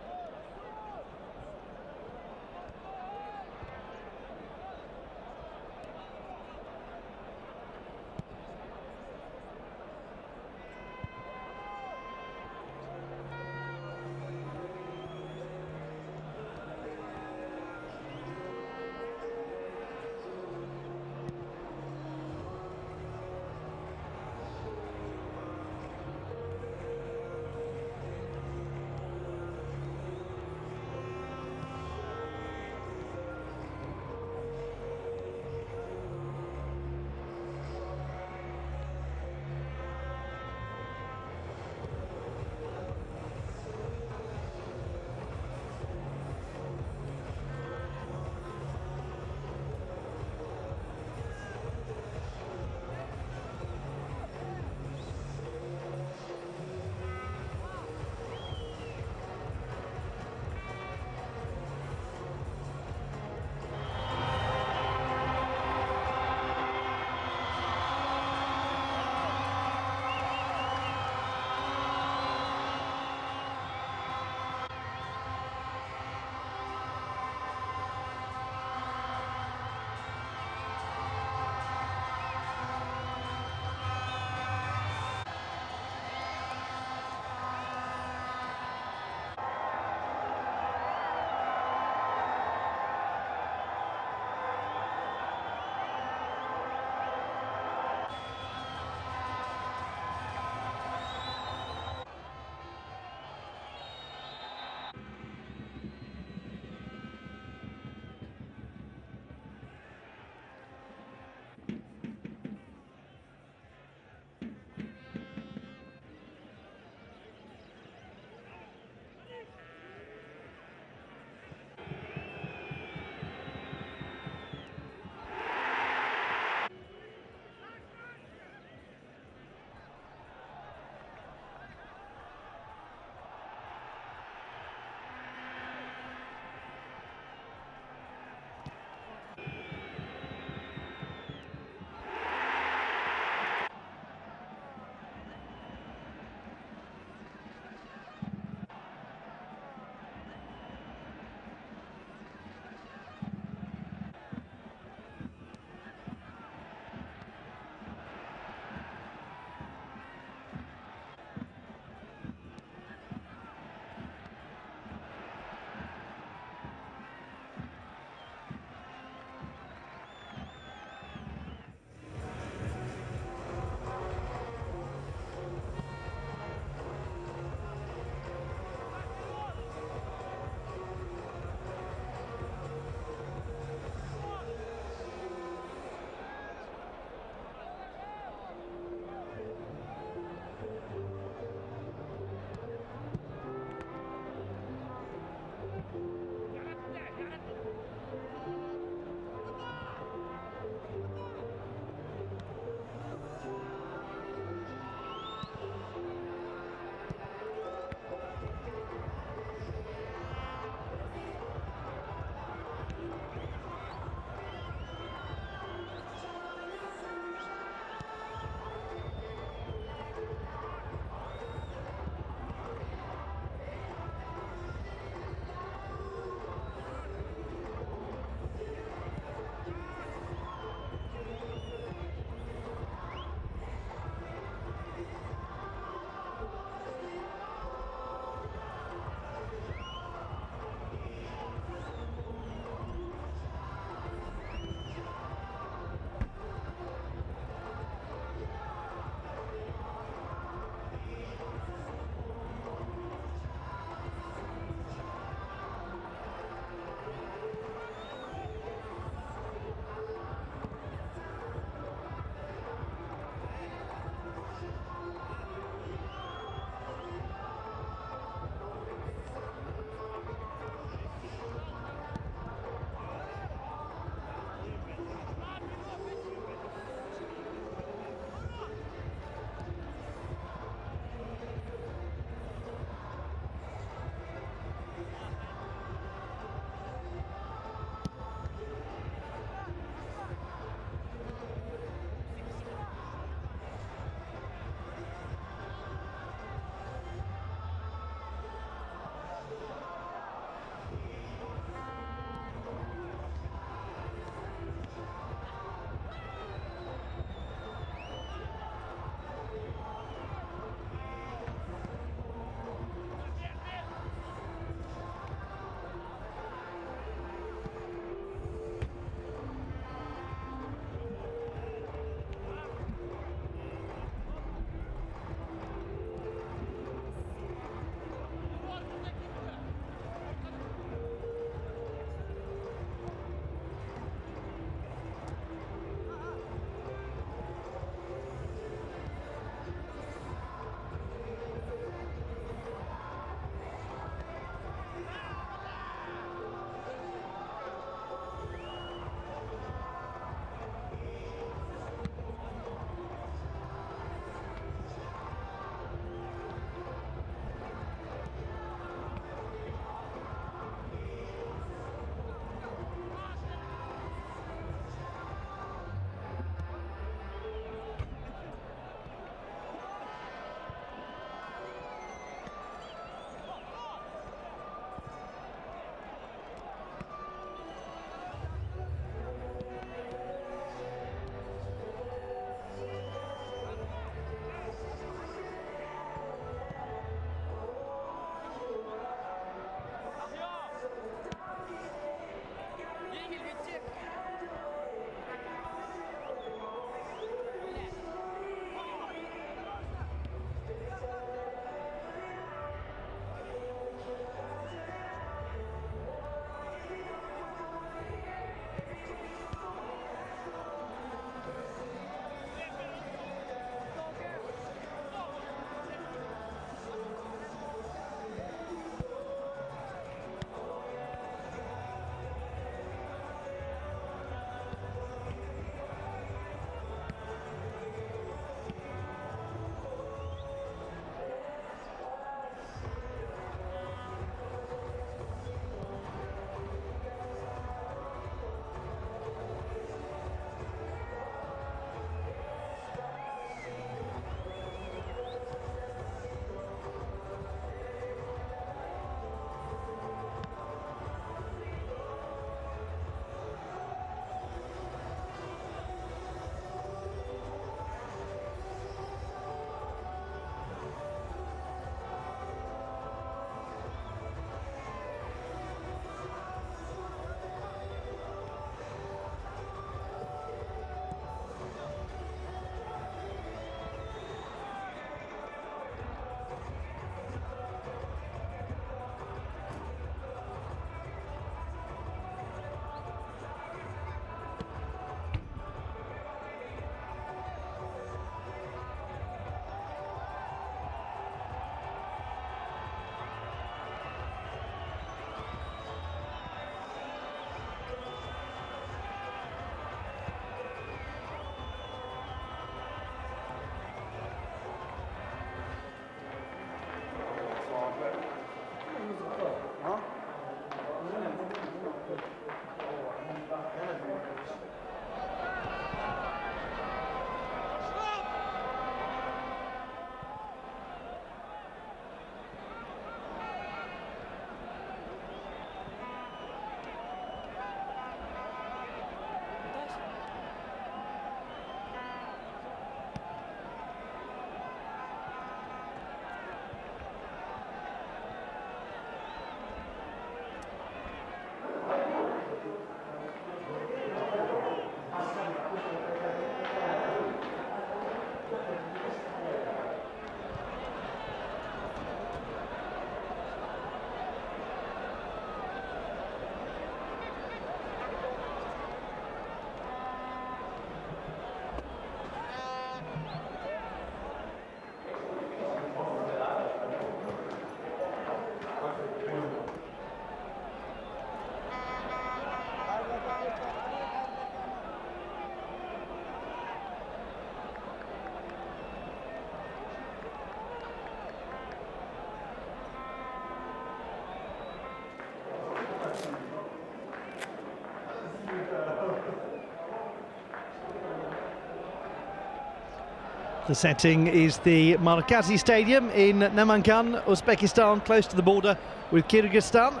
The setting is the Markazi Stadium in Namangan, Uzbekistan, close to the border with Kyrgyzstan,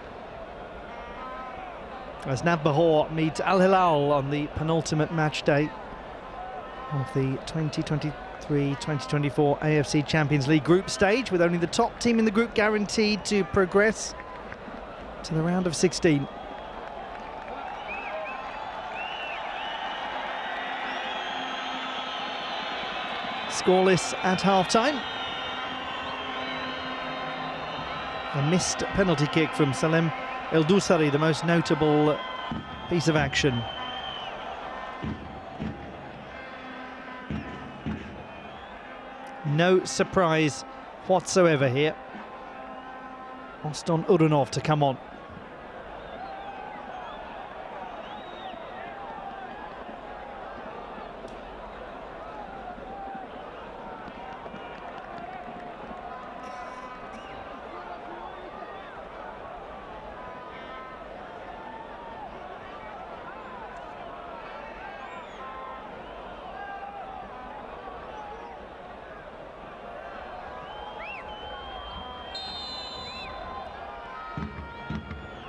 as Navbahor meets Al Hilal on the penultimate match day of the 2023-2024 AFC Champions League group stage, with only the top team in the group guaranteed to progress to the round of 16. Scoreless at half-time. A missed penalty kick from Salem El Dousari, the most notable piece of action. No surprise whatsoever here. Oston Urunov to come on.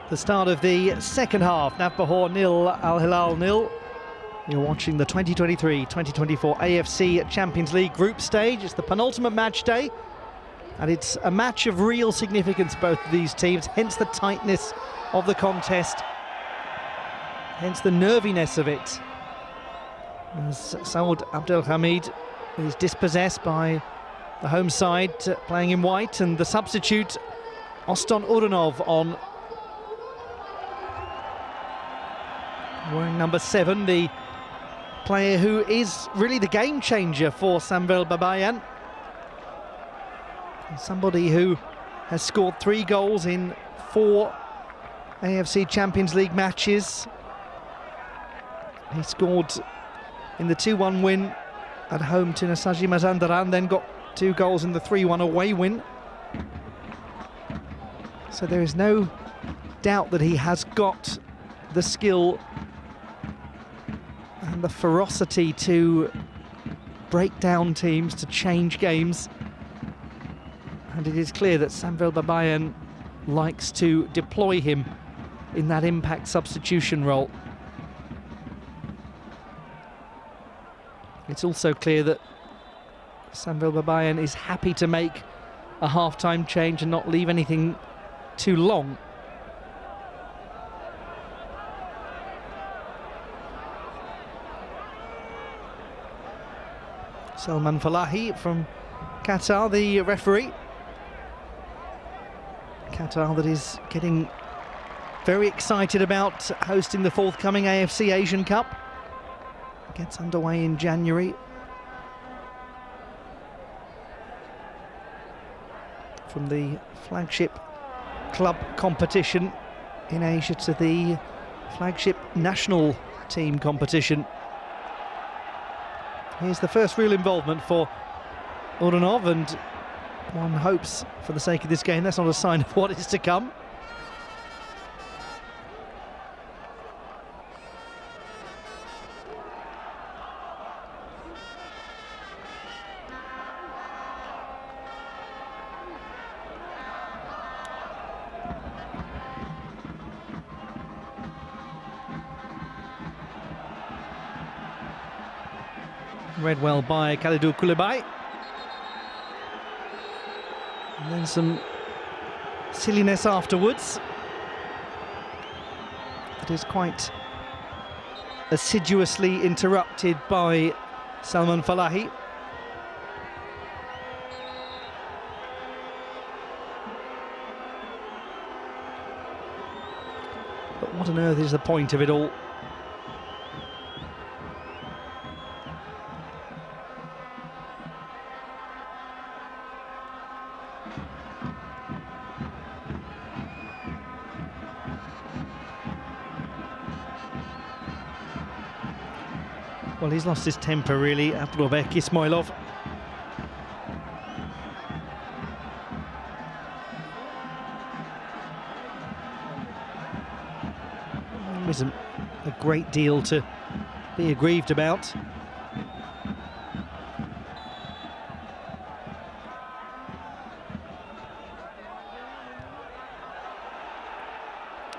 The start of the second half, Navbahor 0, Al Hilal 0. You're watching the 2023-2024 AFC Champions League group stage. It's the penultimate match day, and it's a match of real significance, both of these teams, hence the tightness of the contest, hence the nerviness of it. As Saud Abdelhamid is dispossessed by the home side playing in white, and the substitute Oston Urunov on wearing number 7, the player who is really the game changer for Samvel Babayan. Somebody who has scored 3 goals in 4 AFC Champions League matches. He scored in the 2-1 win at home to Nasaji Mazandaran, then got 2 goals in the 3-1 away win. So there is no doubt that he has got the skill and the ferocity to break down teams, to change games. And it is clear that Samvel Babayan likes to deploy him in that impact substitution role. It's also clear that Samvel Babayan is happy to make a half-time change and not leave anything too long. Salman Falahi from Qatar, the referee. Qatar that is getting very excited about hosting the forthcoming AFC Asian Cup. Gets underway in January. From the flagship club competition in Asia to the flagship national team competition. Here's the first real involvement for Urunov, and one hopes, for the sake of this game, that's not a sign of what is to come. Read well by Khalidou Koulibaly. And then some silliness afterwards. It is quite assiduously interrupted by Salman Falahi. But what on earth is the point of it all? Well, he's lost his temper, really, Abdulbek Ismailov. There isn't a great deal to be aggrieved about.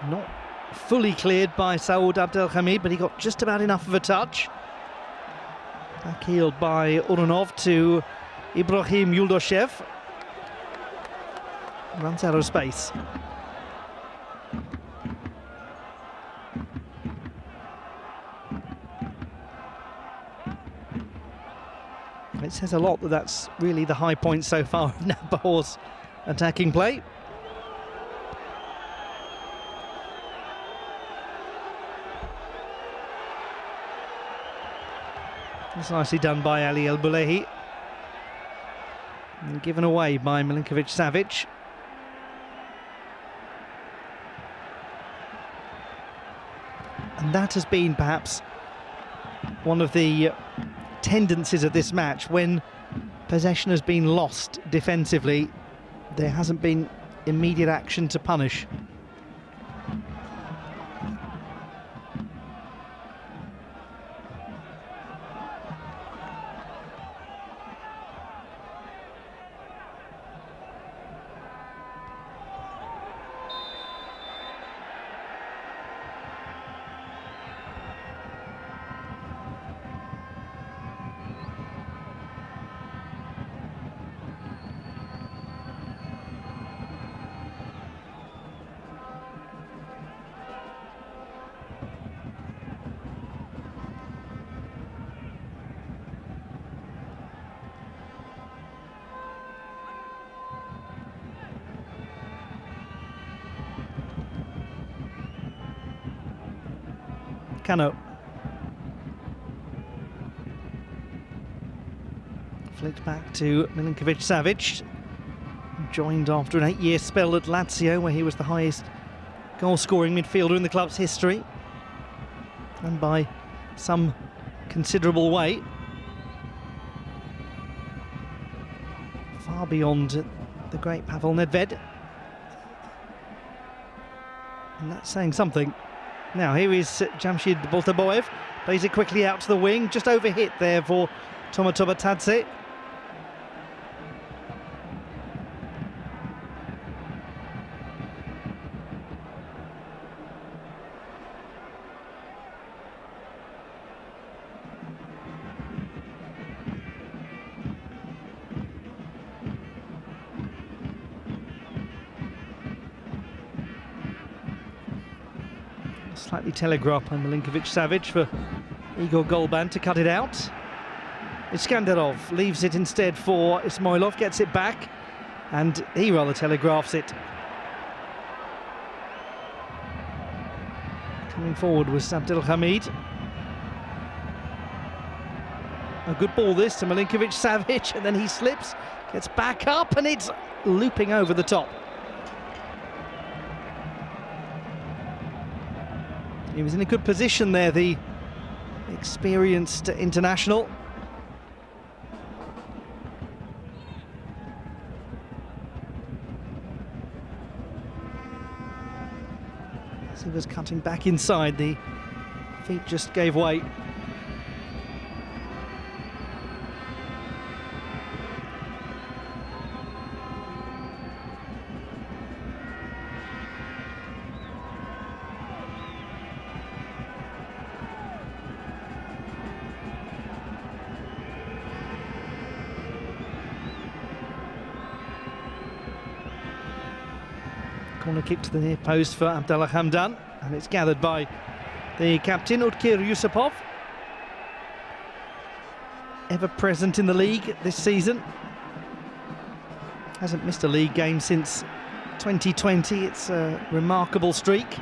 Not fully cleared by Saoud Abdelhamid, but he got just about enough of a touch. Back heeled by Urunov to Ibrahim Yuldoshev. Runs out of space. It says a lot that that's really the high point so far of Navbahor's attacking play. It's nicely done by Ali El Boulehi. And given away by Milinkovic-Savic. And that has been perhaps one of the tendencies of this match. When possession has been lost defensively, there hasn't been immediate action to punish. Cano. Flicked back to Milinkovic-Savic. Joined after an 8-year spell at Lazio, where he was the highest goal-scoring midfielder in the club's history. And by some considerable way. Far beyond the great Pavel Nedved. And that's saying something. Now here is Jamshid Boltaboyev, plays it quickly out to the wing, just overhit there for Tomatoba Tadze. Slightly telegraphed by Milinkovic-Savic for Igor Golban to cut it out. Iskandarov leaves it instead for Ismailov, gets it back, and he rather telegraphs it. Coming forward was Abdelhamid. A good ball this to Milinkovic-Savic, and then he slips, gets back up, and it's looping over the top. He was in a good position there, the experienced international. As he was cutting back inside, the feet just gave way. Corner kick to the near post for Abdallah Hamdan, and it's gathered by the captain Utkir Yusupov. Ever present in the league this season. Hasn't missed a league game since 2020. It's a remarkable streak.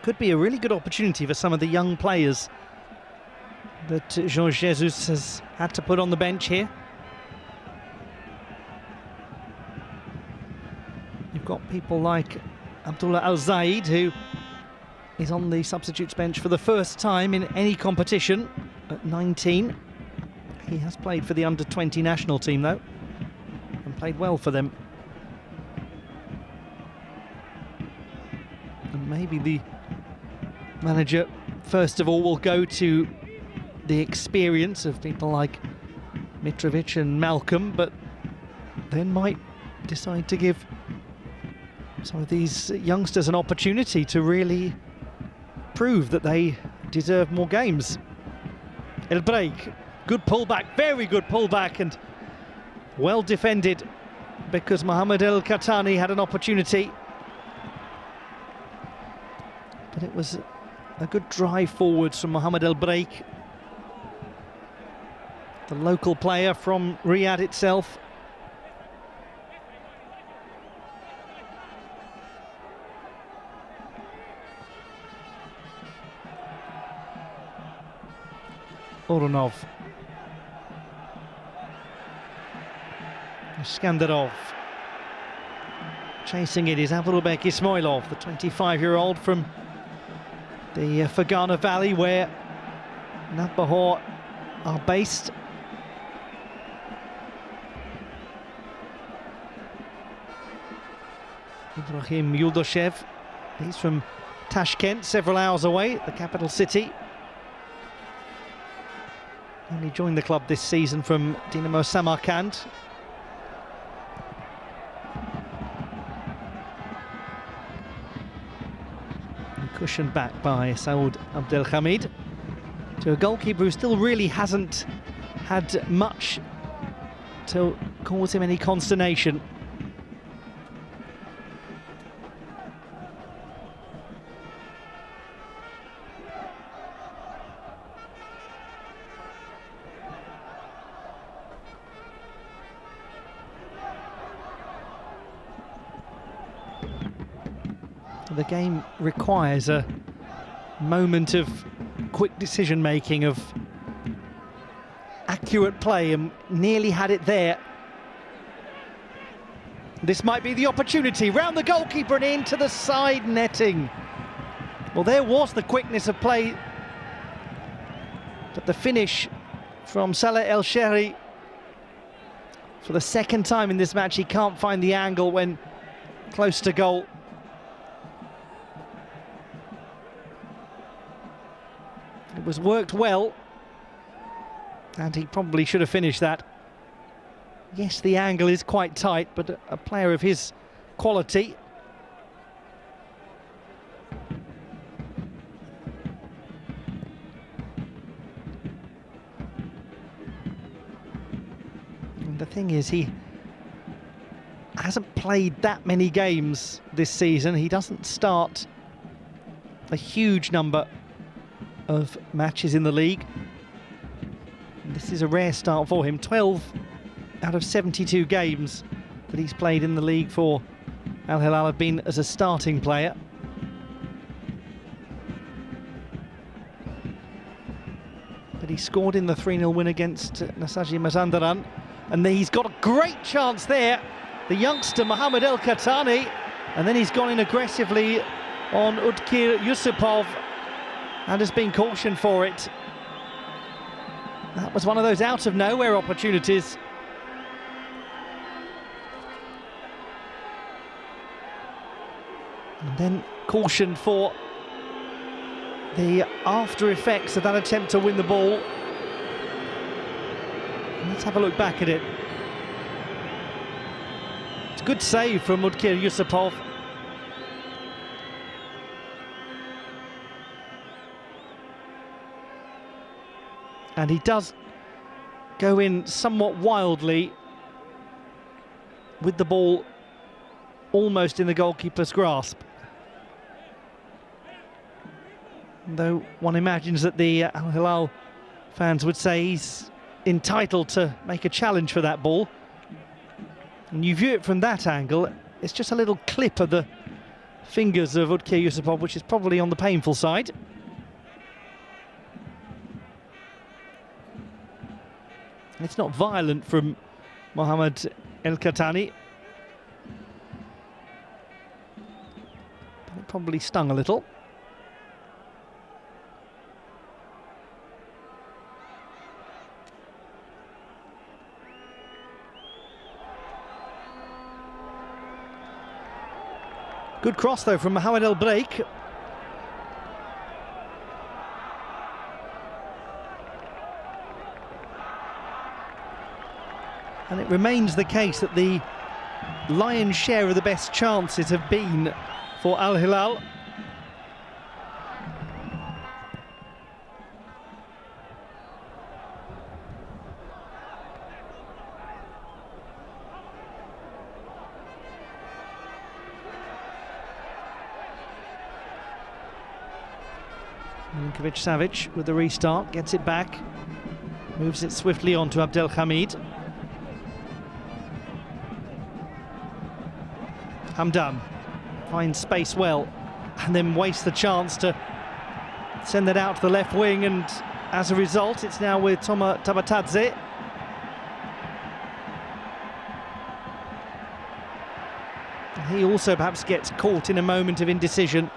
Could be a really good opportunity for some of the young players that Jean Jesus has had to put on the bench here. You've got people like Abdullah Al Zaid, who is on the substitutes bench for the first time in any competition at 19. He has played for the under-20 national team though, and played well for them. And maybe the manager first of all will go to the experience of people like Mitrovic and Malcolm, but then might decide to give some of these youngsters an opportunity to really prove that they deserve more games. El break, good pullback, very good pullback, and well defended because Mohamed El Khattani had an opportunity. But it was a good drive forwards from Mohamed El break, the local player from Riyadh itself. Orunov. Skandarov. Chasing it is Abulbek Ismailov, the 25-year-old from the Fergana Valley where Navbahor are based. Ibrahim Yuldashev, he's from Tashkent, several hours away, the capital city. Only joined the club this season from Dinamo Samarkand. And cushioned back by Saoud Abdelhamid to a goalkeeper who still really hasn't had much to cause him any consternation. The game requires a moment of quick decision-making, of accurate play, and nearly had it there. This might be the opportunity, round the goalkeeper and into the side netting. Well, there was the quickness of play, but the finish from Saleh El Shehri, for the second time in this match, he can't find the angle when close to goal. It was worked well, and he probably should have finished that. Yes, the angle is quite tight, but a player of his quality. And the thing is, he hasn't played that many games this season. He doesn't start a huge number of matches in the league. This is a rare start for him. 12 out of 72 games that he's played in the league for Al Hilal have been as a starting player. But he scored in the 3-0 win against Nasaji Mazandaran, and he's got a great chance there, the youngster Mohamed El Khattani, and then he's gone in aggressively on Udkir Yusupov and has been cautioned for it. That was one of those out-of-nowhere opportunities. And then cautioned for the after effects of that attempt to win the ball. Let's have a look back at it. It's a good save from Udkir Yusupov. And he does go in somewhat wildly with the ball almost in the goalkeeper's grasp. Though one imagines that the Al Hilal fans would say he's entitled to make a challenge for that ball. And you view it from that angle, it's just a little clip of the fingers of Udkir Yusupov, which is probably on the painful side. It's not violent from Mohamed El Khattani, but it probably stung a little. Good cross though from Mohamed El Breik. And it remains the case that the lion's share of the best chances have been for Al Hilal. Milinkovic-Savic with the restart, gets it back, moves it swiftly on to Abdelhamid. Hamdan finds space well and then wastes the chance to send that out to the left wing, and as a result it's now with Toma Tabatadze. He also perhaps gets caught in a moment of indecision.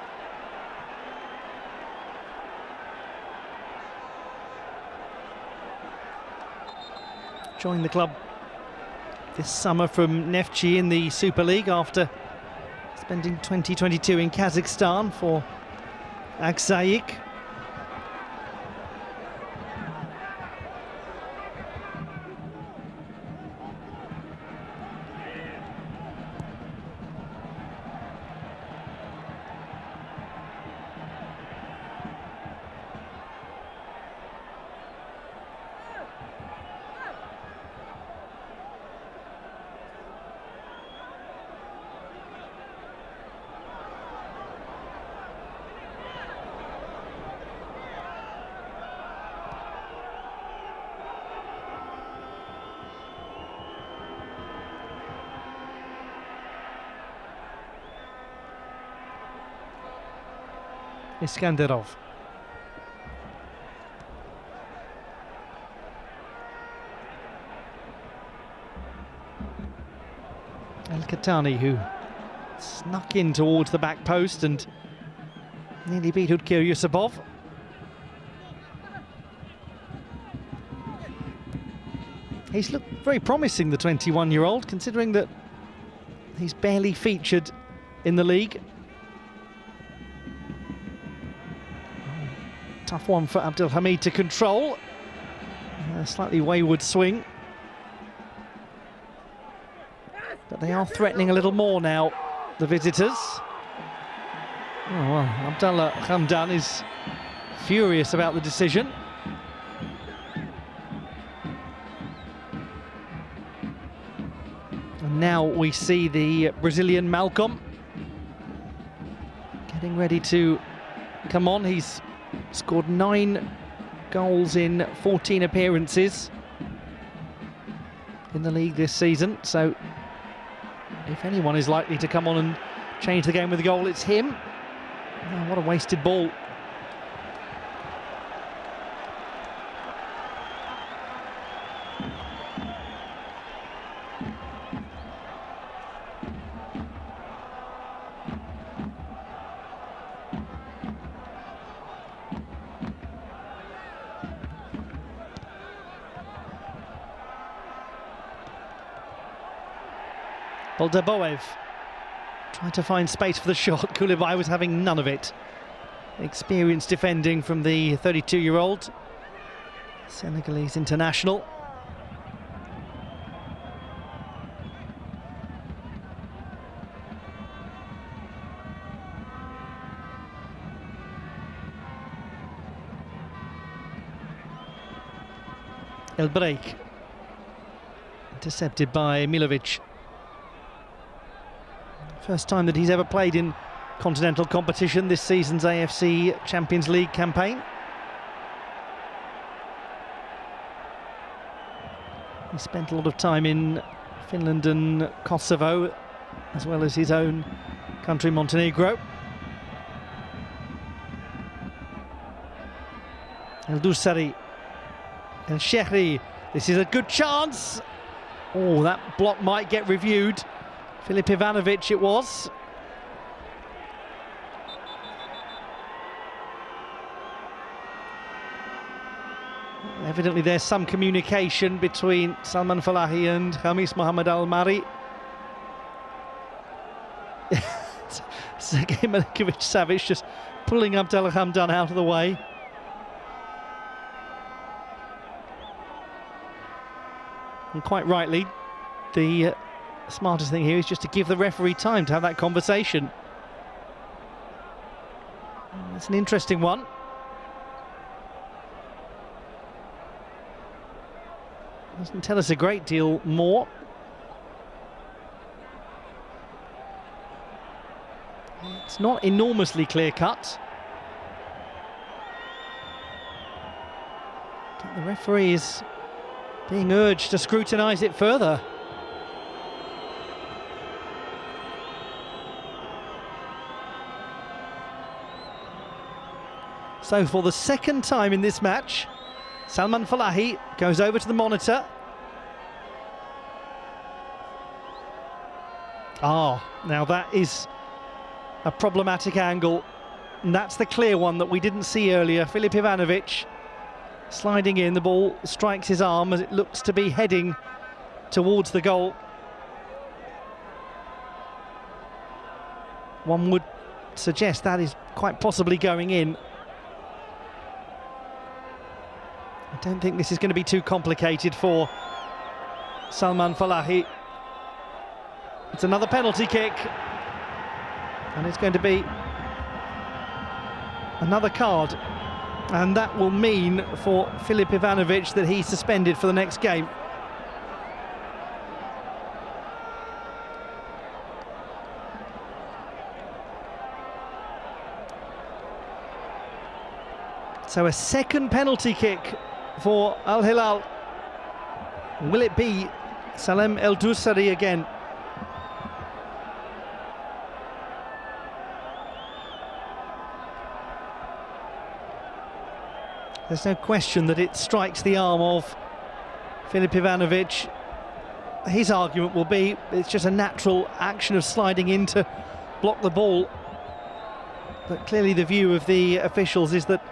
Joined the club this summer from Neftchi in the Super League after spending 2022 in Kazakhstan for Aksaik. Iskanderov. El Khatani, who snuck in towards the back post and nearly beat Udkir Yusupov. He's looked very promising, the 21-year-old, considering that he's barely featured in the league. Tough one for Abdelhamid to control. A slightly wayward swing. But they are threatening a little more now, the visitors. Oh, well, Abdallah Hamdan is furious about the decision. And now we see the Brazilian Malcolm getting ready to come on. He's scored 9 goals in 14 appearances in the league this season, so if anyone is likely to come on and change the game with a goal, it's him. Oh, what a wasted ball. Boldaboev trying to find space for the shot. Koulibaly was having none of it. Experienced defending from the 32-year-old Senegalese international. El Breik intercepted by Milovic. First time that he's ever played in continental competition this season's AFC Champions League campaign. He spent a lot of time in Finland and Kosovo, as well as his own country, Montenegro. El Dusari, El Shehri, this is a good chance. Oh, that block might get reviewed. Filip Ivanovic it was. Evidently there's some communication between Salman Falahi and Khamis Mohamed Al Mari. Sergei Milinkovic-Savic just pulling Abdullah Hamdan out of the way. And quite rightly, the smartest thing here is just to give the referee time to have that conversation. It's an interesting one. Doesn't tell us a great deal more. It's not enormously clear-cut. The referee is being urged to scrutinise it further. So for the second time in this match, Salman Falahi goes over to the monitor. Now that is a problematic angle, and that's the clear one that we didn't see earlier. Filip Ivanovic sliding in, the ball strikes his arm as it looks to be heading towards the goal. One would suggest that is quite possibly going in. I don't think this is going to be too complicated for Salman Falahi. It's another penalty kick, and it's going to be another card, and that will mean for Filip Ivanovic that he's suspended for the next game. So a second penalty kick for Al Hilal. Will it be Salem El Dousari again? There's no question that it strikes the arm of Filip Ivanovic. His argument will be it's just a natural action of sliding in to block the ball. But clearly the view of the officials is that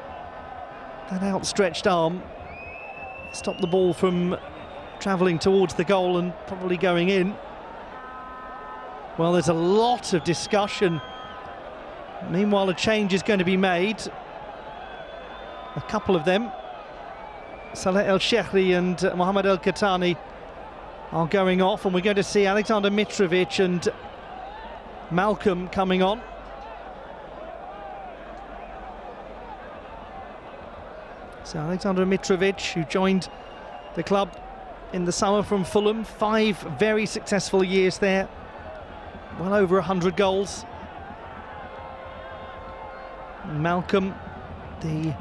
that outstretched arm stopped the ball from travelling towards the goal and probably going in. Well, there's a lot of discussion. Meanwhile, a change is going to be made. A couple of them, Saleh El Shehri and Mohamed El Khatani, are going off, and we're going to see Alexander Mitrovic and Malcolm coming on. So Alexander Mitrovic, who joined the club in the summer from Fulham, 5 very successful years there, well over 100 goals. Malcolm, the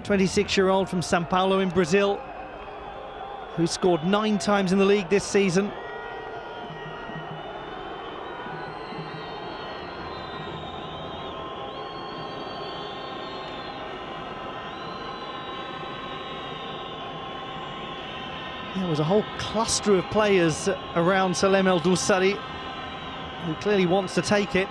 26-year-old from Sao Paulo in Brazil, who scored 9 times in the league this season. There was a whole cluster of players around Salem El Dousari, who clearly wants to take it.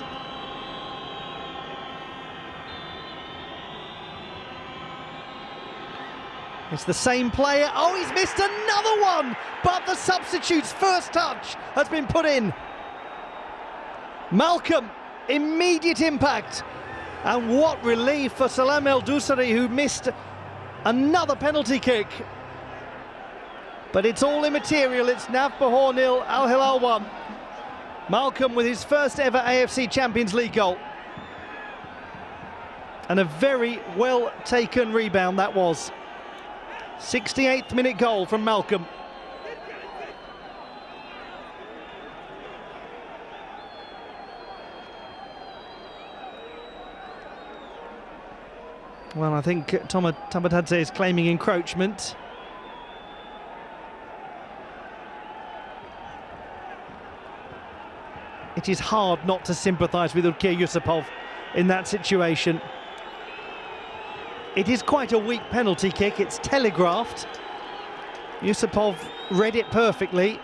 It's the same player. Oh, he's missed another one! But the substitute's first touch has been put in. Malcolm, immediate impact. And what relief for Salem El Dousari, who missed another penalty kick. But it's all immaterial. It's Navbahor 0, Al Hilal 1. Malcolm with his first ever AFC Champions League goal. And a very well taken rebound that was. 68th minute goal from Malcolm. Well, I think Tabatadze is claiming encroachment. It is hard not to sympathise with Ulkir Yusupov in that situation. It is quite a weak penalty kick, it's telegraphed. Yusupov read it perfectly.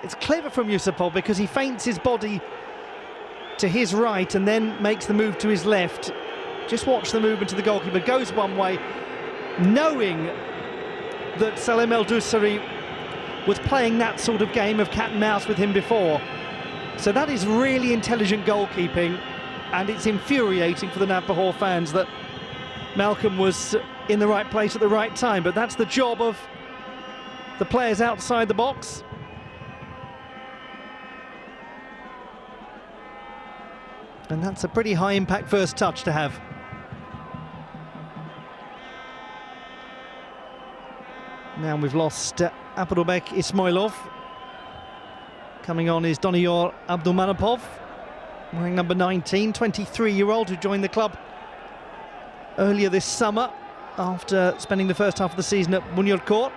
It's clever from Yusupov because he feints his body to his right and then makes the move to his left. Just watch the movement of the goalkeeper, goes one way, knowing that Salem El Dousari was playing that sort of game of cat and mouse with him before. So that is really intelligent goalkeeping, and it's infuriating for the Navbahor fans that Malcolm was in the right place at the right time, but that's the job of the players outside the box. And that's a pretty high impact first touch to have. Now we've lost Abdulbek Ismailov. Coming on is Doniyor Abdulmanapov, wearing number 19, 23-year-old who joined the club earlier this summer after spending the first half of the season at Bunyodkor.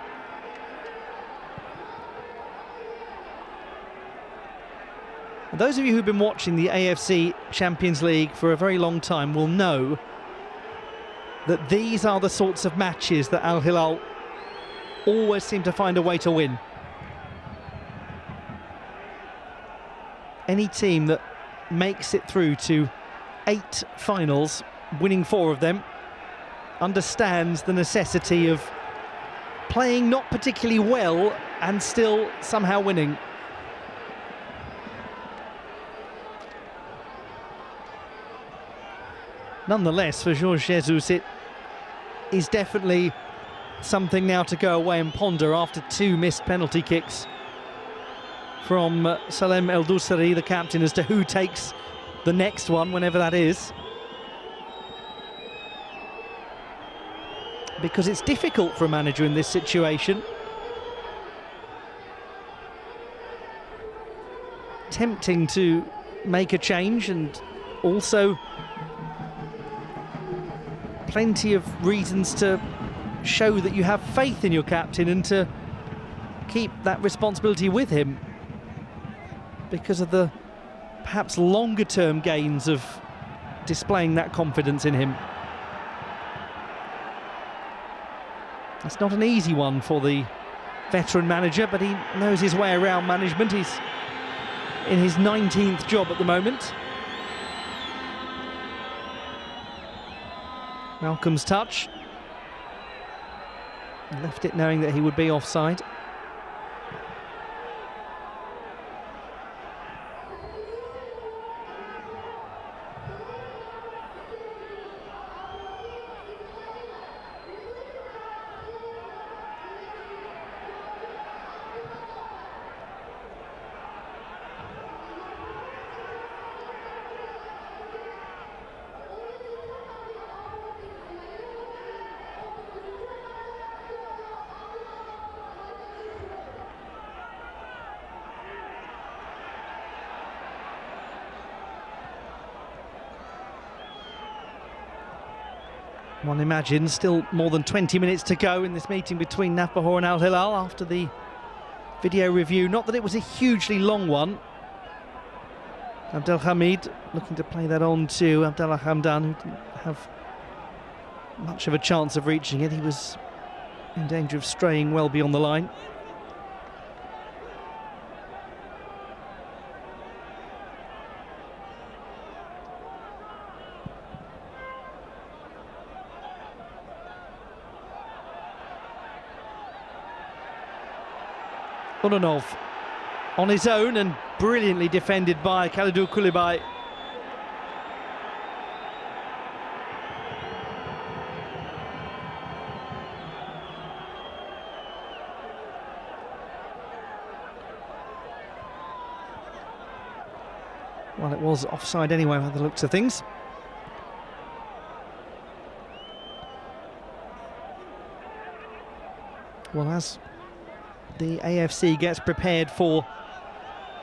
Those of you who've been watching the AFC Champions League for a very long time will know that these are the sorts of matches that Al Hilal always seem to find a way to win. Any team that makes it through to 8 finals, winning 4 of them, understands the necessity of playing not particularly well and still somehow winning. Nonetheless, for Jorge Jesus, it is definitely something now to go away and ponder after 2 missed penalty kicks from Salem El Dousari, the captain, as to who takes the next one, whenever that is. Because it's difficult for a manager in this situation. Tempting to make a change, and also plenty of reasons to show that you have faith in your captain and to keep that responsibility with him, because of the perhaps longer term gains of displaying that confidence in him. It's not an easy one for the veteran manager, but he knows his way around management. He's in his 19th job at the moment. Malcolm's touch. Left it knowing that he would be offside. One imagines still more than 20 minutes to go in this meeting between Navbahor and Al Hilal after the video review. Not that it was a hugely long one. Abdelhamid looking to play that on to Abdallah Hamdan, who didn't have much of a chance of reaching it. He was in danger of straying well beyond the line. Unanov on his own and brilliantly defended by Khalidou Koulibaly. Well, it was offside anyway by the looks of things. Well, as the AFC gets prepared for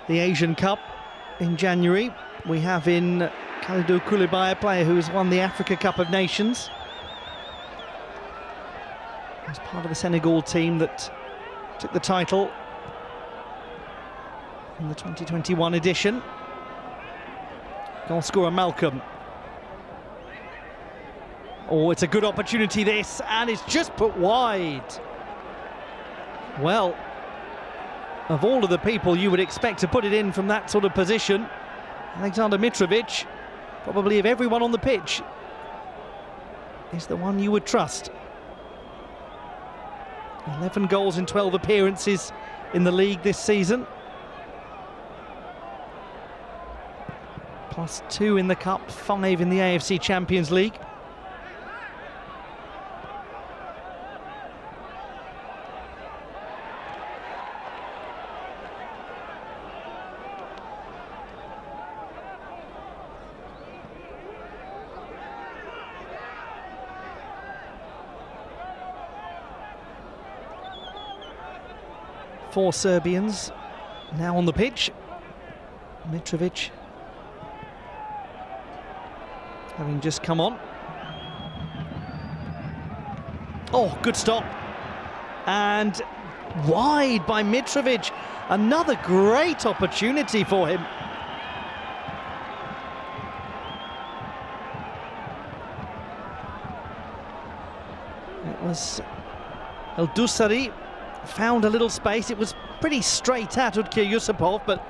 the Asian Cup in January, we have in Khalidou Koulibaly, a player who has won the Africa Cup of Nations as part of the Senegal team that took the title in the 2021 edition. Goal scorer Malcolm. Oh, it's a good opportunity this, and it's just put wide. Well, of all of the people you would expect to put it in from that sort of position, Alexander Mitrovic, probably of everyone on the pitch, is the one you would trust. 11 goals in 12 appearances in the league this season. +2 in the Cup, 5 in the AFC Champions League. Four Serbians now on the pitch. Mitrovic having just come on. Oh, good stop. And wide by Mitrovic. Another great opportunity for him. It was El Dusari. Found a little space. It was pretty straight at Udkir Yusupov, but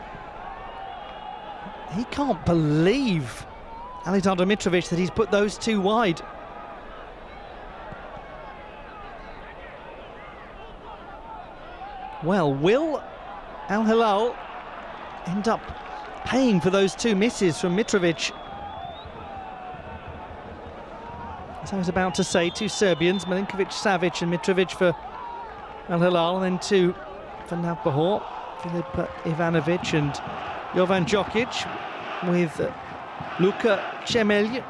he can't believe, Alexander Mitrovic, that he's put those two wide. Well, will Al Hilal end up paying for those two misses from Mitrovic? As I was about to say, two Serbians, Milinkovic, Savic and Mitrovic for Al Hilal, and then two for Navbahor, Filip Ivanovic and Jovan Djokic, with Luka Cemelj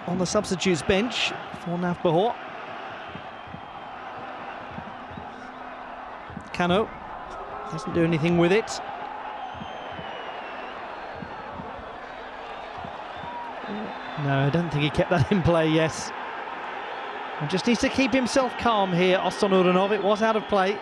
on the substitutes bench for Navbahor. Cano doesn't do anything with it. No, I don't think he kept that in play, yes. And just needs to keep himself calm here, Oston Uranov. It was out of play.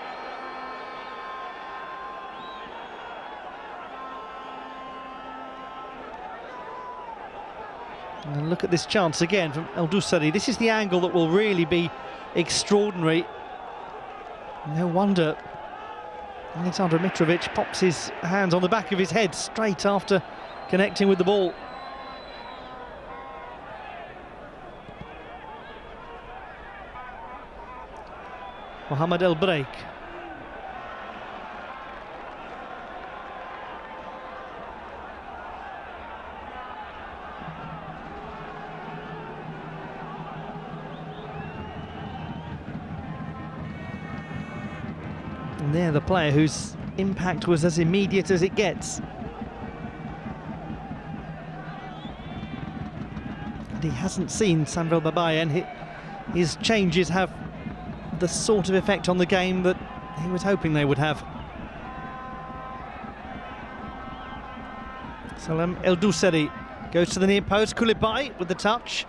And look at this chance again from El Dusari. This is the angle that will really be extraordinary. No wonder Alexander Mitrovic pops his hands on the back of his head straight after connecting with the ball. Mohamed El Breik. And there, the player whose impact was as immediate as it gets. And he hasn't seen Samvel Babaye, and his changes have the sort of effect on the game that he was hoping they would have. Salem El Dusari goes to the near post. Koulibaly with the touch.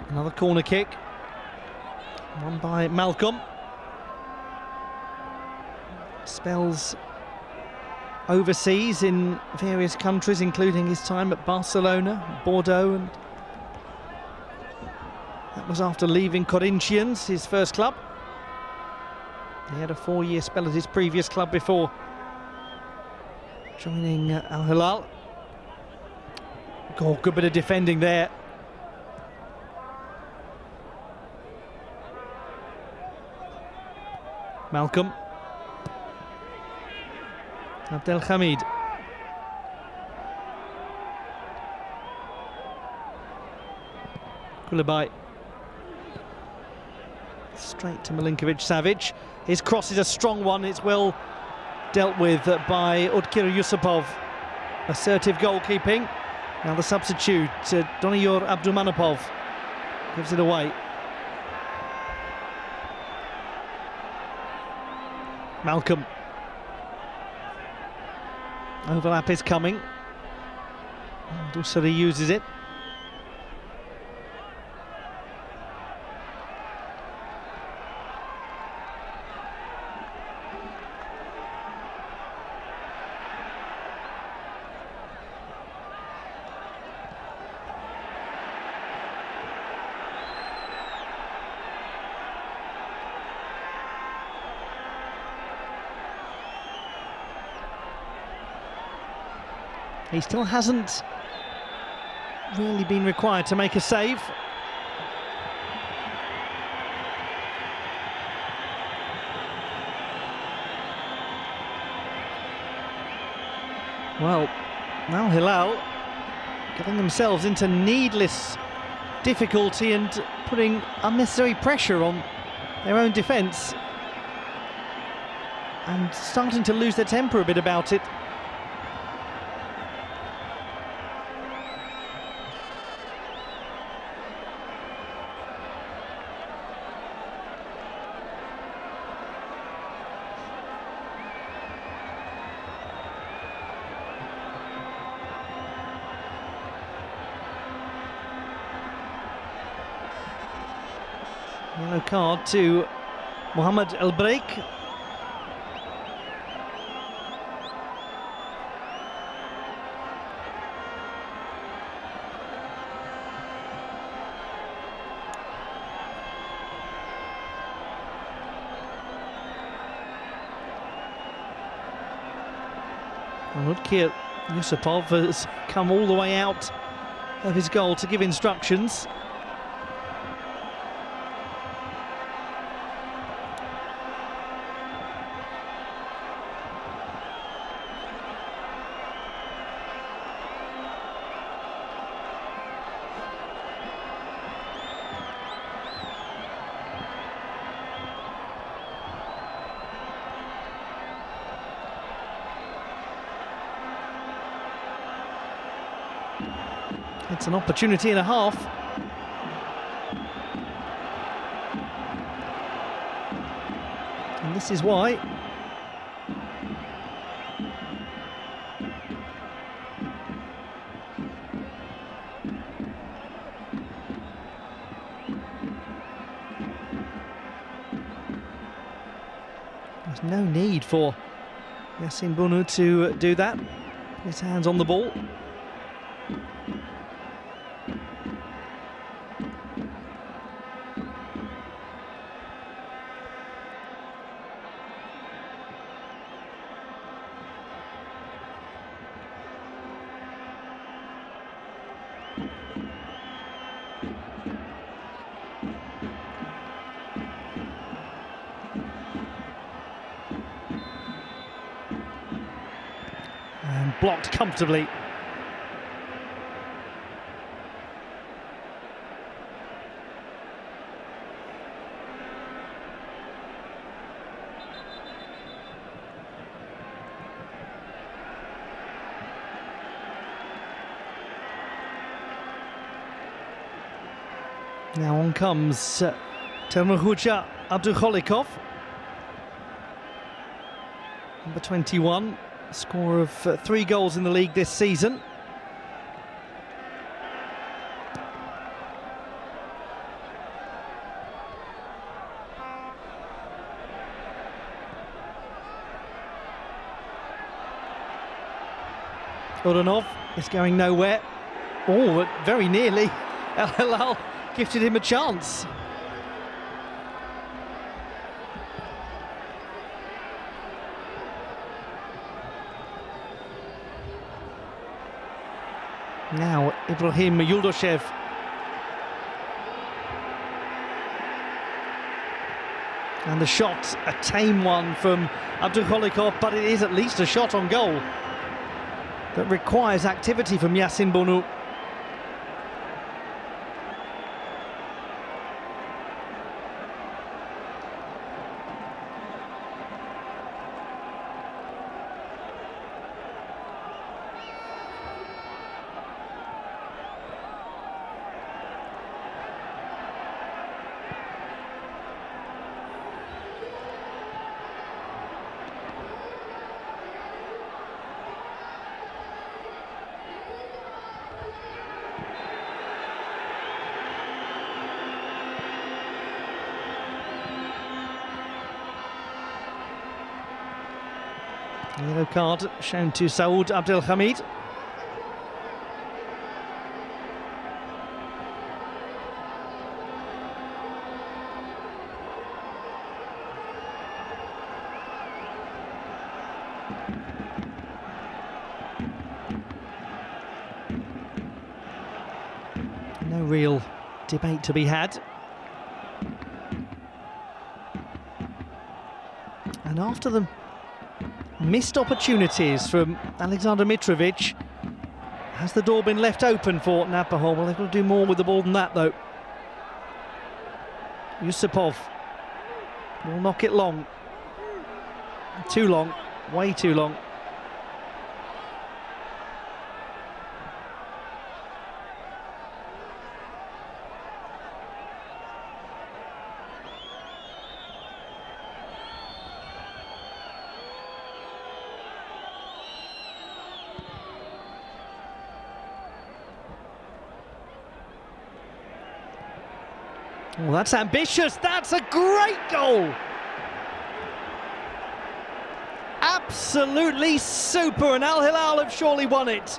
Another corner kick, won by Malcolm. Spells overseas in various countries, including his time at Barcelona, Bordeaux, and that was after leaving Corinthians, his first club. He had a 4-year spell at his previous club before joining Al Hilal. Oh, good bit of defending there. Malcolm. Abdelhamid. Koulibaly. Straight to Milinkovic Savic. His cross is a strong one. It's well dealt with by Udkir Yusupov. Assertive goalkeeping. Now the substitute, Doniyor Abdulmanapov, gives it away. Malcolm. Overlap is coming. Dusari uses it. He still hasn't really been required to make a save. Well, now Hilal getting themselves into needless difficulty and putting unnecessary pressure on their own defence, and starting to lose their temper a bit about it. Yellow card to Mohamed El Breik. Ludkir Yusupov has come all the way out of his goal to give instructions. It's an opportunity and a half. And this is why. There's no need for Yassine Bounou to do that. His hands on the ball. And blocked comfortably. Now on comes Temurhuja Abdulkholikov, number 21, scorer of 3 goals in the league this season. Uranov is going nowhere. Oh, but very nearly. El Hilal gifted him a chance. Now Ibrahim Yuldoshev. And the shot, a tame one from Abdulkholikov, but it is at least a shot on goal that requires activity from Yassine Bounou. Yellow card shown to Saoud Abdelhamid. No real debate to be had. And after the missed opportunities from Alexander Mitrovic. Has the door been left open for Navbahor? Well, they've got to do more with the ball than that, though. Yusupov will knock it long. Too long, way too long. Well, that's ambitious. That's a great goal. Absolutely super, and Al Hilal have surely won it.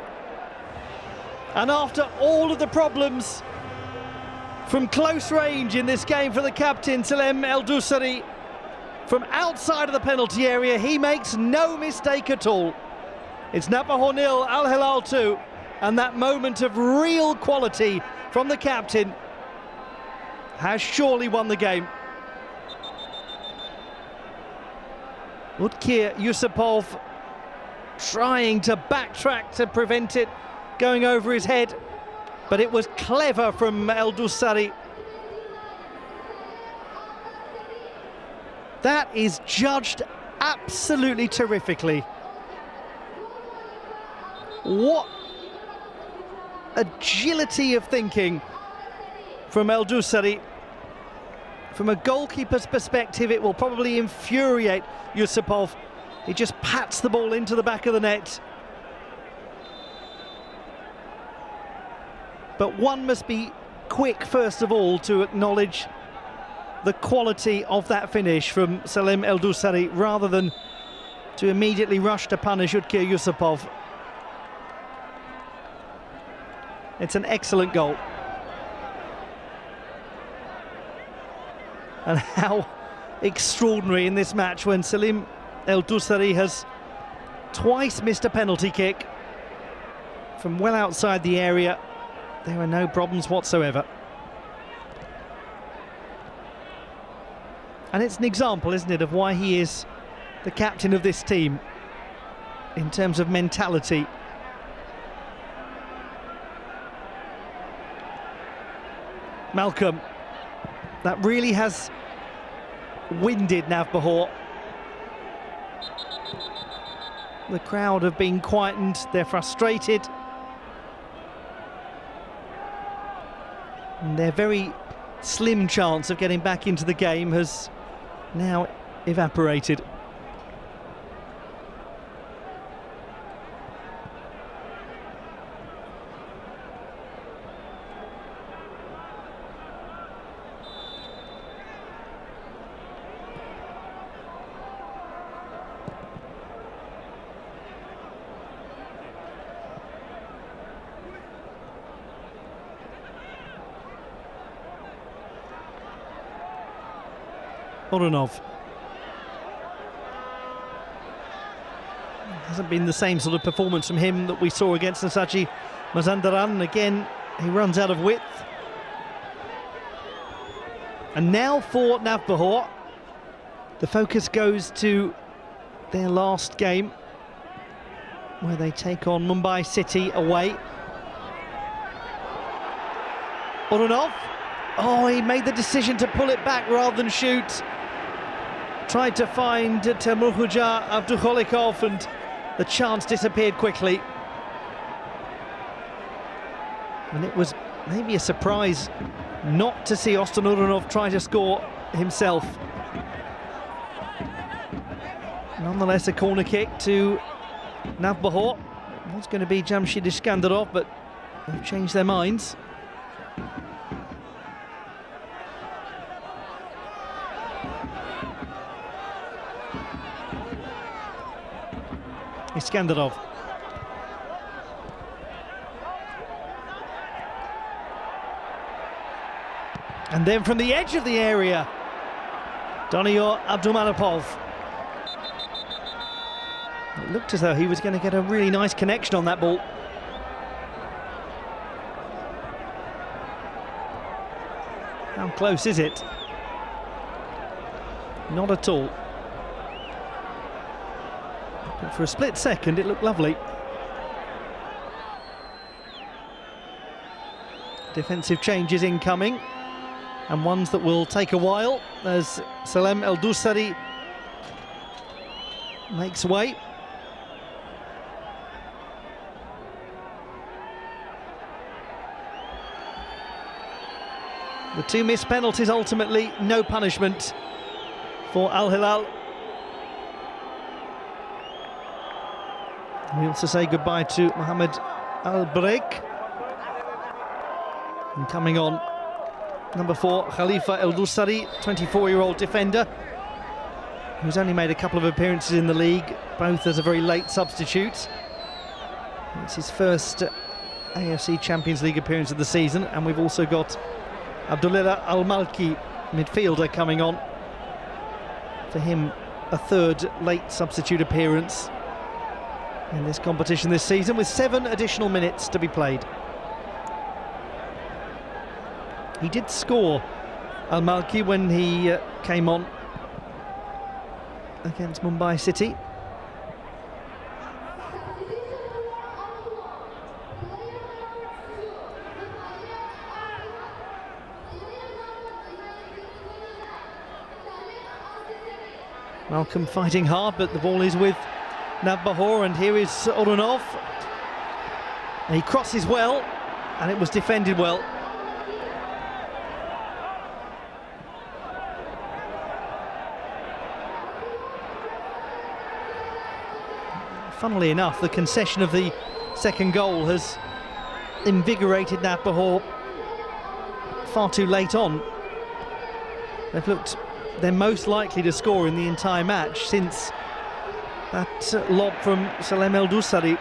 And after all of the problems from close range in this game for the captain, Salem El Dousari, from outside of the penalty area, he makes no mistake at all. It's Navbahor 0, Al Hilal 2, and that moment of real quality from the captain has surely won the game. Utkir Yusupov trying to backtrack to prevent it going over his head, but it was clever from El Dousari. That is judged absolutely terrifically. What agility of thinking from El Dousari. From a goalkeeper's perspective, it will probably infuriate Yusupov. He just pats the ball into the back of the net. But one must be quick, first of all, to acknowledge the quality of that finish from Salem El Dousari, rather than to immediately rush to punish Utkir Yusupov. It's an excellent goal. And how extraordinary in this match when Salem El Dousari has twice missed a penalty kick from well outside the area. There are no problems whatsoever. And it's an example, isn't it, of why he is the captain of this team in terms of mentality. Malcolm, that really has winded Navbahor. The crowd have been quietened, they're frustrated. And their very slim chance of getting back into the game has now evaporated. Oronov. Hasn't been the same sort of performance from him that we saw against Nasachi Mazandaran. Again, he runs out of width. And now for Navbahor, the focus goes to their last game, where they take on Mumbai City away. Oronov. Oh, he made the decision to pull it back rather than shoot. Tried to find Temurhuja Abdukholikov, and the chance disappeared quickly. And it was maybe a surprise not to see Ostan Uranov try to score himself. Nonetheless, a corner kick to Navbahor. It was going to be Jamshid Iskandarov, but they've changed their minds. Iskandarov. And then from the edge of the area, Doniyor Abdulmanapov. It looked as though he was going to get a really nice connection on that ball. How close is it? Not at all. But for a split second, it looked lovely. Defensive changes incoming, and ones that will take a while as Salem El Dusari makes way. The two missed penalties, ultimately no punishment for Al Hilal. We also say goodbye to Mohamed Al Breik. And coming on, number 4, Khalifa El Dusari, 24-year-old defender, who's only made a couple of appearances in the league, both as a very late substitute. It's his first AFC Champions League appearance of the season, and we've also got Abdullah Al-Malki, midfielder, coming on. For him, a third late substitute appearance in this competition this season, with 7 additional minutes to be played. He did score, Al-Malki, when he came on against Mumbai City. Malcolm fighting hard, but the ball is with Navbahor, and here is Orunov. He crosses well, and it was defended well. Funnily enough, the concession of the second goal has invigorated Navbahor far too late on. They've looked they're most likely to score in the entire match since that lob from Salem El Dusari.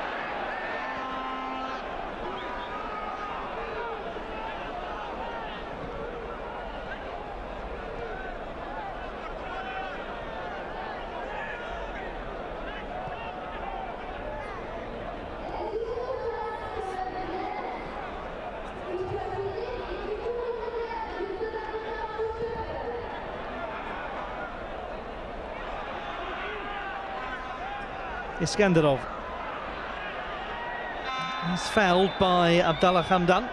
Iskandarov. He's fouled by Abdallah Hamdan.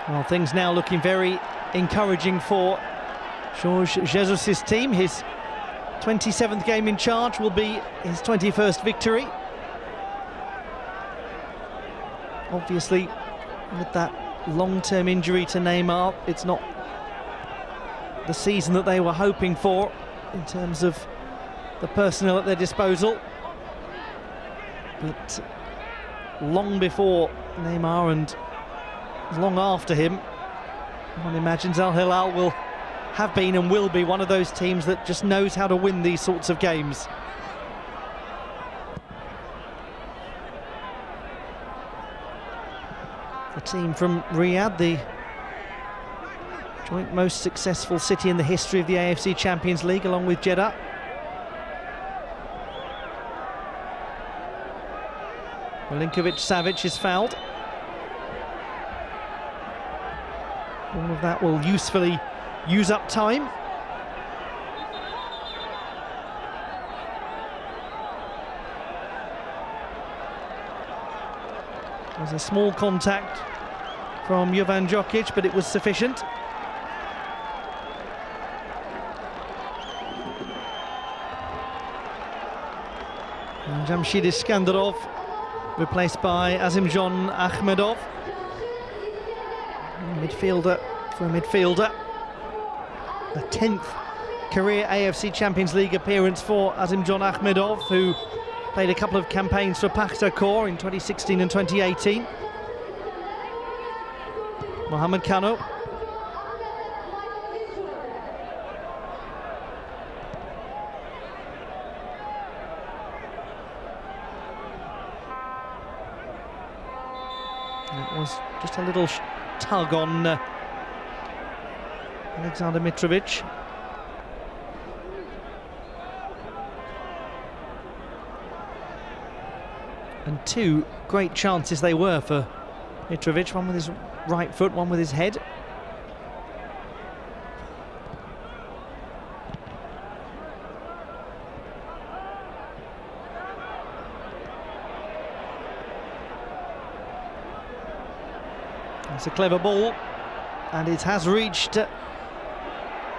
Well, things now looking very encouraging for Jorge Jesus' team. His 27th game in charge will be his 21st victory. Obviously, with that long-term injury to Neymar, it's not the season that they were hoping for in terms of the personnel at their disposal. But long before Neymar and long after him, one imagines Al Hilal will have been and will be one of those teams that just knows how to win these sorts of games. The team from Riyadh, the joint most successful city in the history of the AFC Champions League, along with Jeddah. Milinkovic-Savic is fouled. All of that will usefully use up time. There was a small contact from Jovan Djokic, but it was sufficient. And Jamshid Iskandarov replaced by Azimjon Akhmedov. Midfielder for a midfielder. The 10th career AFC Champions League appearance for Azimjon Akhmedov, who played a couple of campaigns for Pakhtakor in 2016 and 2018. Mohamed Kano. It was just a little tug on Alexander Mitrovic. And two great chances they were for Mitrovic, one with his right foot, one with his head. It's a clever ball, and it has reached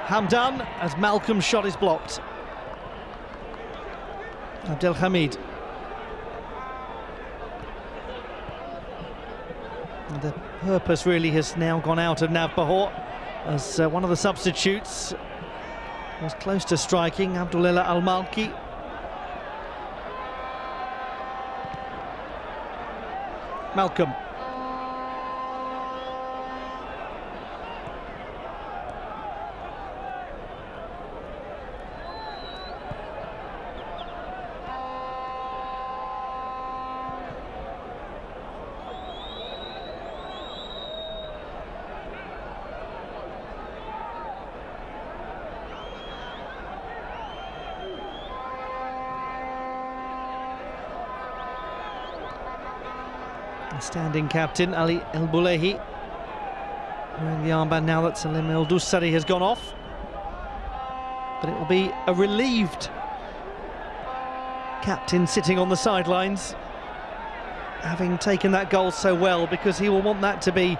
Hamdan as Malcolm's shot is blocked. Abdelhamid. The purpose really has now gone out of Navbahor, as one of the substitutes was close to striking, Abdullah Al-Malki. Malcolm. The standing captain, Ali El Boulehi, wearing the armband now that Salim El Doussari has gone off. But it will be a relieved captain sitting on the sidelines, having taken that goal so well, because he will want that to be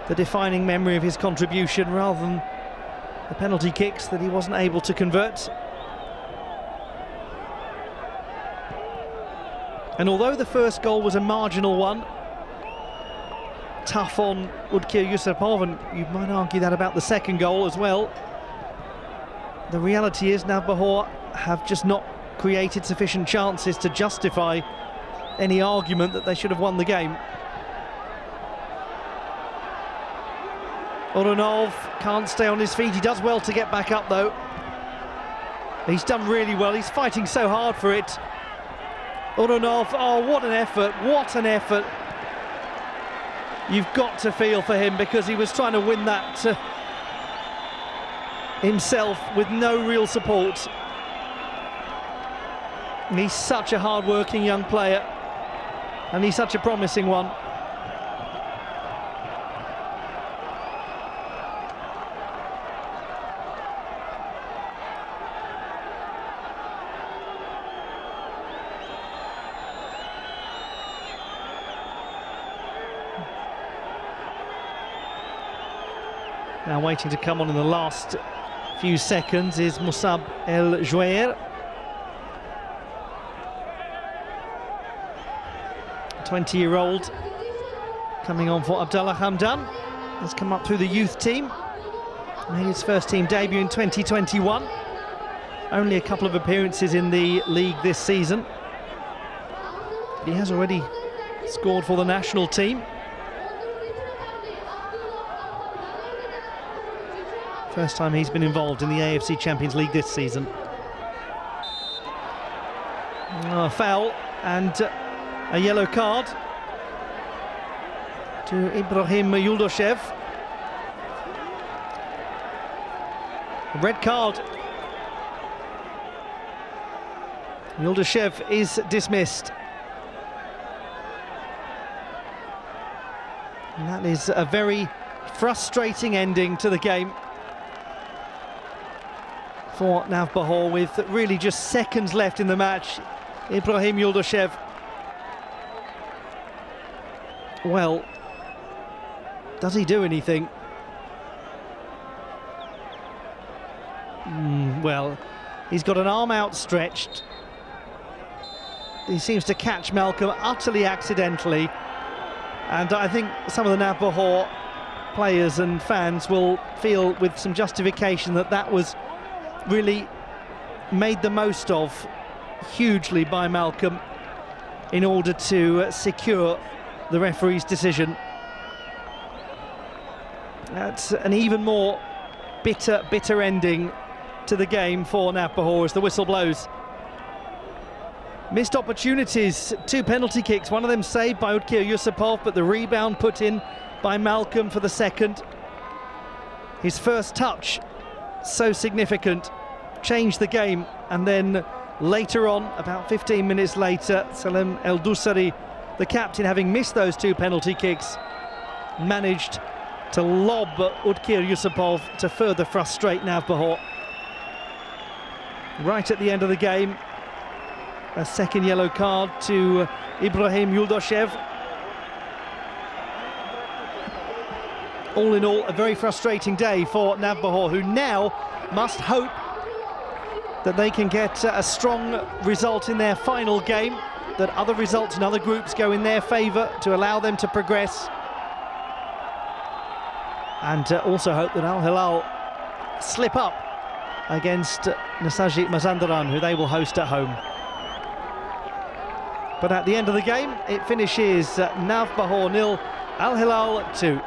the defining memory of his contribution rather than the penalty kicks that he wasn't able to convert. And although the first goal was a marginal one, tough on Udkir Yusupov, and you might argue that about the second goal as well, the reality is Navbahor have just not created sufficient chances to justify any argument that they should have won the game. Orunov can't stay on his feet. He does well to get back up though. He's done really well. He's fighting so hard for it. Orunov, oh, what an effort, what an effort. You've got to feel for him, because he was trying to win that himself with no real support. And he's such a hard-working young player, and he's such a promising one. Now waiting to come on in the last few seconds is Musab El Jouair. 20-year-old coming on for Abdallah Hamdan. Has come up through the youth team. Made his first team debut in 2021. Only a couple of appearances in the league this season. He has already scored for the national team. First time he's been involved in the AFC Champions League this season. Foul and a yellow card to Ibrahim Yuldashev. Red card. Yuldashev is dismissed. And that is a very frustrating ending to the game for Navbahor, with really just seconds left in the match. Ibrahim Yuldashev, well, does he do anything? Well, he's got an arm outstretched. He seems to catch Malcolm utterly accidentally, and I think some of the Navbahor players and fans will feel with some justification that that was really made the most of hugely by Malcolm in order to secure the referee's decision. That's an even more bitter ending to the game for Navbahor as the whistle blows. Missed opportunities, 2 penalty kicks, one of them saved by Utkir Yusupov, but the rebound put in by Malcolm for the second. His first touch, so significant, changed the game, and then later on, about 15 minutes later, Salem El Dusari, the captain, having missed those 2 penalty kicks, managed to lob Utkir Yusupov to further frustrate Navbahor. Right at the end of the game, a second yellow card to Ibrahim Yuldashev. All in all, a very frustrating day for Navbahor, who now must hope that they can get a strong result in their final game, that other results in other groups go in their favour to allow them to progress. And also hope that Al Hilal slip up against Nasaji Mazandaran, who they will host at home. But at the end of the game, it finishes Navbahor 0, Al Hilal 2.